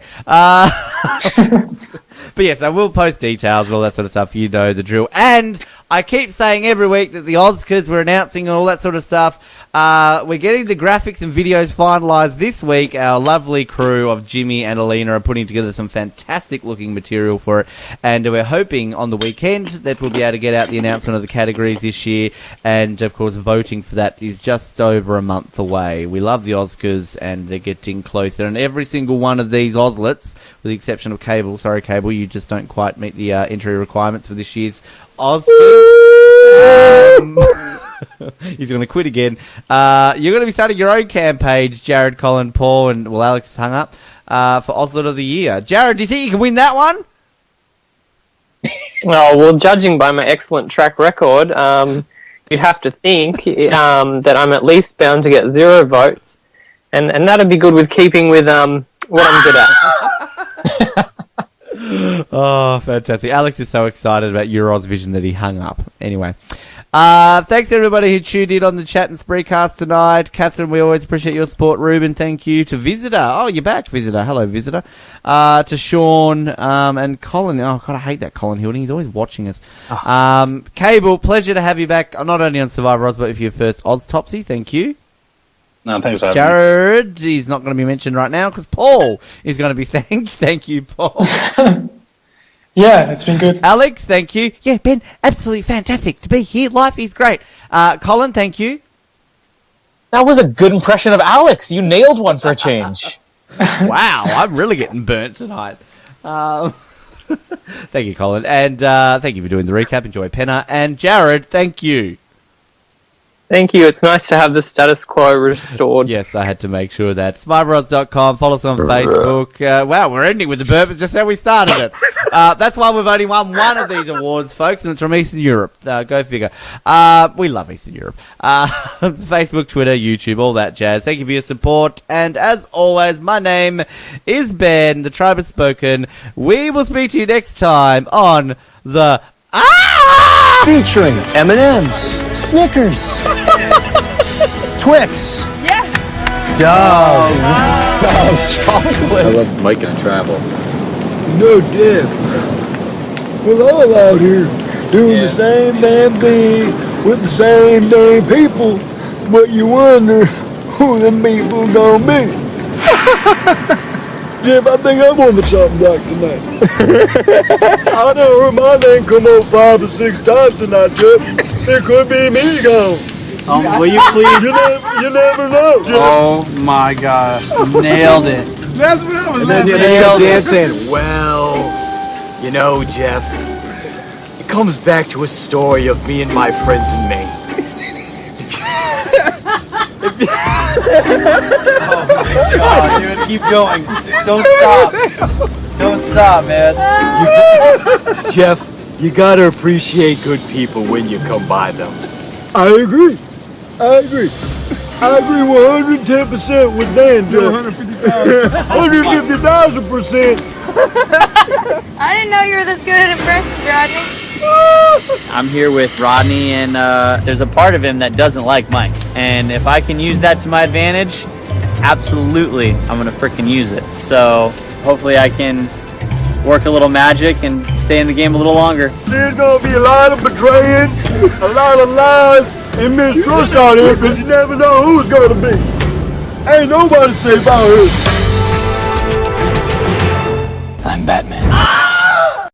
Speaker 9: But yes, I will post details and all that sort of stuff. You know the drill. And I keep saying every week that the Oscars were announcing all that sort of stuff. We're getting the graphics and videos finalised this week. Our lovely crew of Jimmy and Alina are putting together some fantastic looking material for it, and we're hoping on the weekend that we'll be able to get out the announcement of the categories this year, and of course voting for that is just over a month away. We love the Oscars and they're getting closer, and every single one of these Oslets, with the exception of Cable, sorry Cable, you just don't quite meet the entry requirements for this year's Oscars. He's going to quit again. You're going to be starting your own campaign, Jared, Colin, Paul, and Alex is hung up for Oslet of the Year. Jared, do you think you can win that one?
Speaker 14: Oh, well, judging by my excellent track record, you'd have to think that I'm at least bound to get 0 votes, and that'd be good with keeping with what I'm good at.
Speaker 9: Oh, fantastic. Alex is so excited about Euros Vision that he hung up. Anyway. Thanks to everybody who tuned in on the chat and Spreecast tonight. Catherine, we always appreciate your support. Ruben, thank you. To Visitor. Oh, you're back, Visitor. Hello, Visitor. To Sean and Colin. Oh, God, I hate that Colin Hilding. He's always watching us. Cable, pleasure to have you back, not only on Survivor Oz, but for your first Oztopsy. Thank you.
Speaker 10: No, thanks for having
Speaker 9: Jared, he's not going to be mentioned right now because Paul is going to be thanked. Thank you, Paul.
Speaker 13: Yeah, it's been good.
Speaker 9: Alex, thank you. Yeah, Ben, absolutely fantastic to be here. Life is great. Colin, thank you.
Speaker 11: That was a good impression of Alex. You nailed one for a change.
Speaker 9: Wow, I'm really getting burnt tonight. Thank you, Colin. And thank you for doing the recap. Enjoy Penna. And Jared, thank you.
Speaker 14: Thank you. It's nice to have the status quo restored.
Speaker 9: Yes, I had to make sure that. SurvivorOz.com. Follow us on Facebook. Wow, we're ending with the burp. It's just how we started it. That's why we've only won one of these awards, folks, and it's from Eastern Europe. Go figure. We love Eastern Europe. Facebook, Twitter, YouTube, all that jazz. Thank you for your support. And as always, my name is Ben. The tribe has spoken. We will speak to you next time on the...
Speaker 2: Featuring M&M's, Snickers, Twix, Dove, chocolate.
Speaker 4: I love Mike and travel.
Speaker 1: No diff. We're all out here doing the same damn thing with the same damn people, but you wonder who them people gonna be. Jeff, I think I'm on the chopping block tonight. I done heard my name come up 5 or 6 times tonight, Jeff. It could be me gone.
Speaker 3: Will you please?
Speaker 1: You never know, Jeff.
Speaker 3: Oh my gosh, nailed it.
Speaker 1: That's what I was
Speaker 3: And then
Speaker 1: nailed
Speaker 3: Dan
Speaker 1: it.
Speaker 3: saying, well, you know, Jeff, it comes back to a story of me and my friends in Maine. Oh, dude, keep going. Don't stop. Don't stop, man. Jeff, you gotta appreciate good people when you come by them.
Speaker 1: I agree. I agree 110% with Dan, Jeff. 150,000%.
Speaker 6: I didn't know you were this good at impressions, Rodney.
Speaker 3: I'm here with Rodney, and there's a part of him that doesn't like Mike. And if I can use that to my advantage, absolutely, I'm going to frickin' use it. So hopefully I can work a little magic and stay in the game a little longer.
Speaker 1: There's going to be a lot of betraying, a lot of lies, and mistrust out here because you never know who's going to be. Ain't nobody safe out here.
Speaker 2: I'm Batman.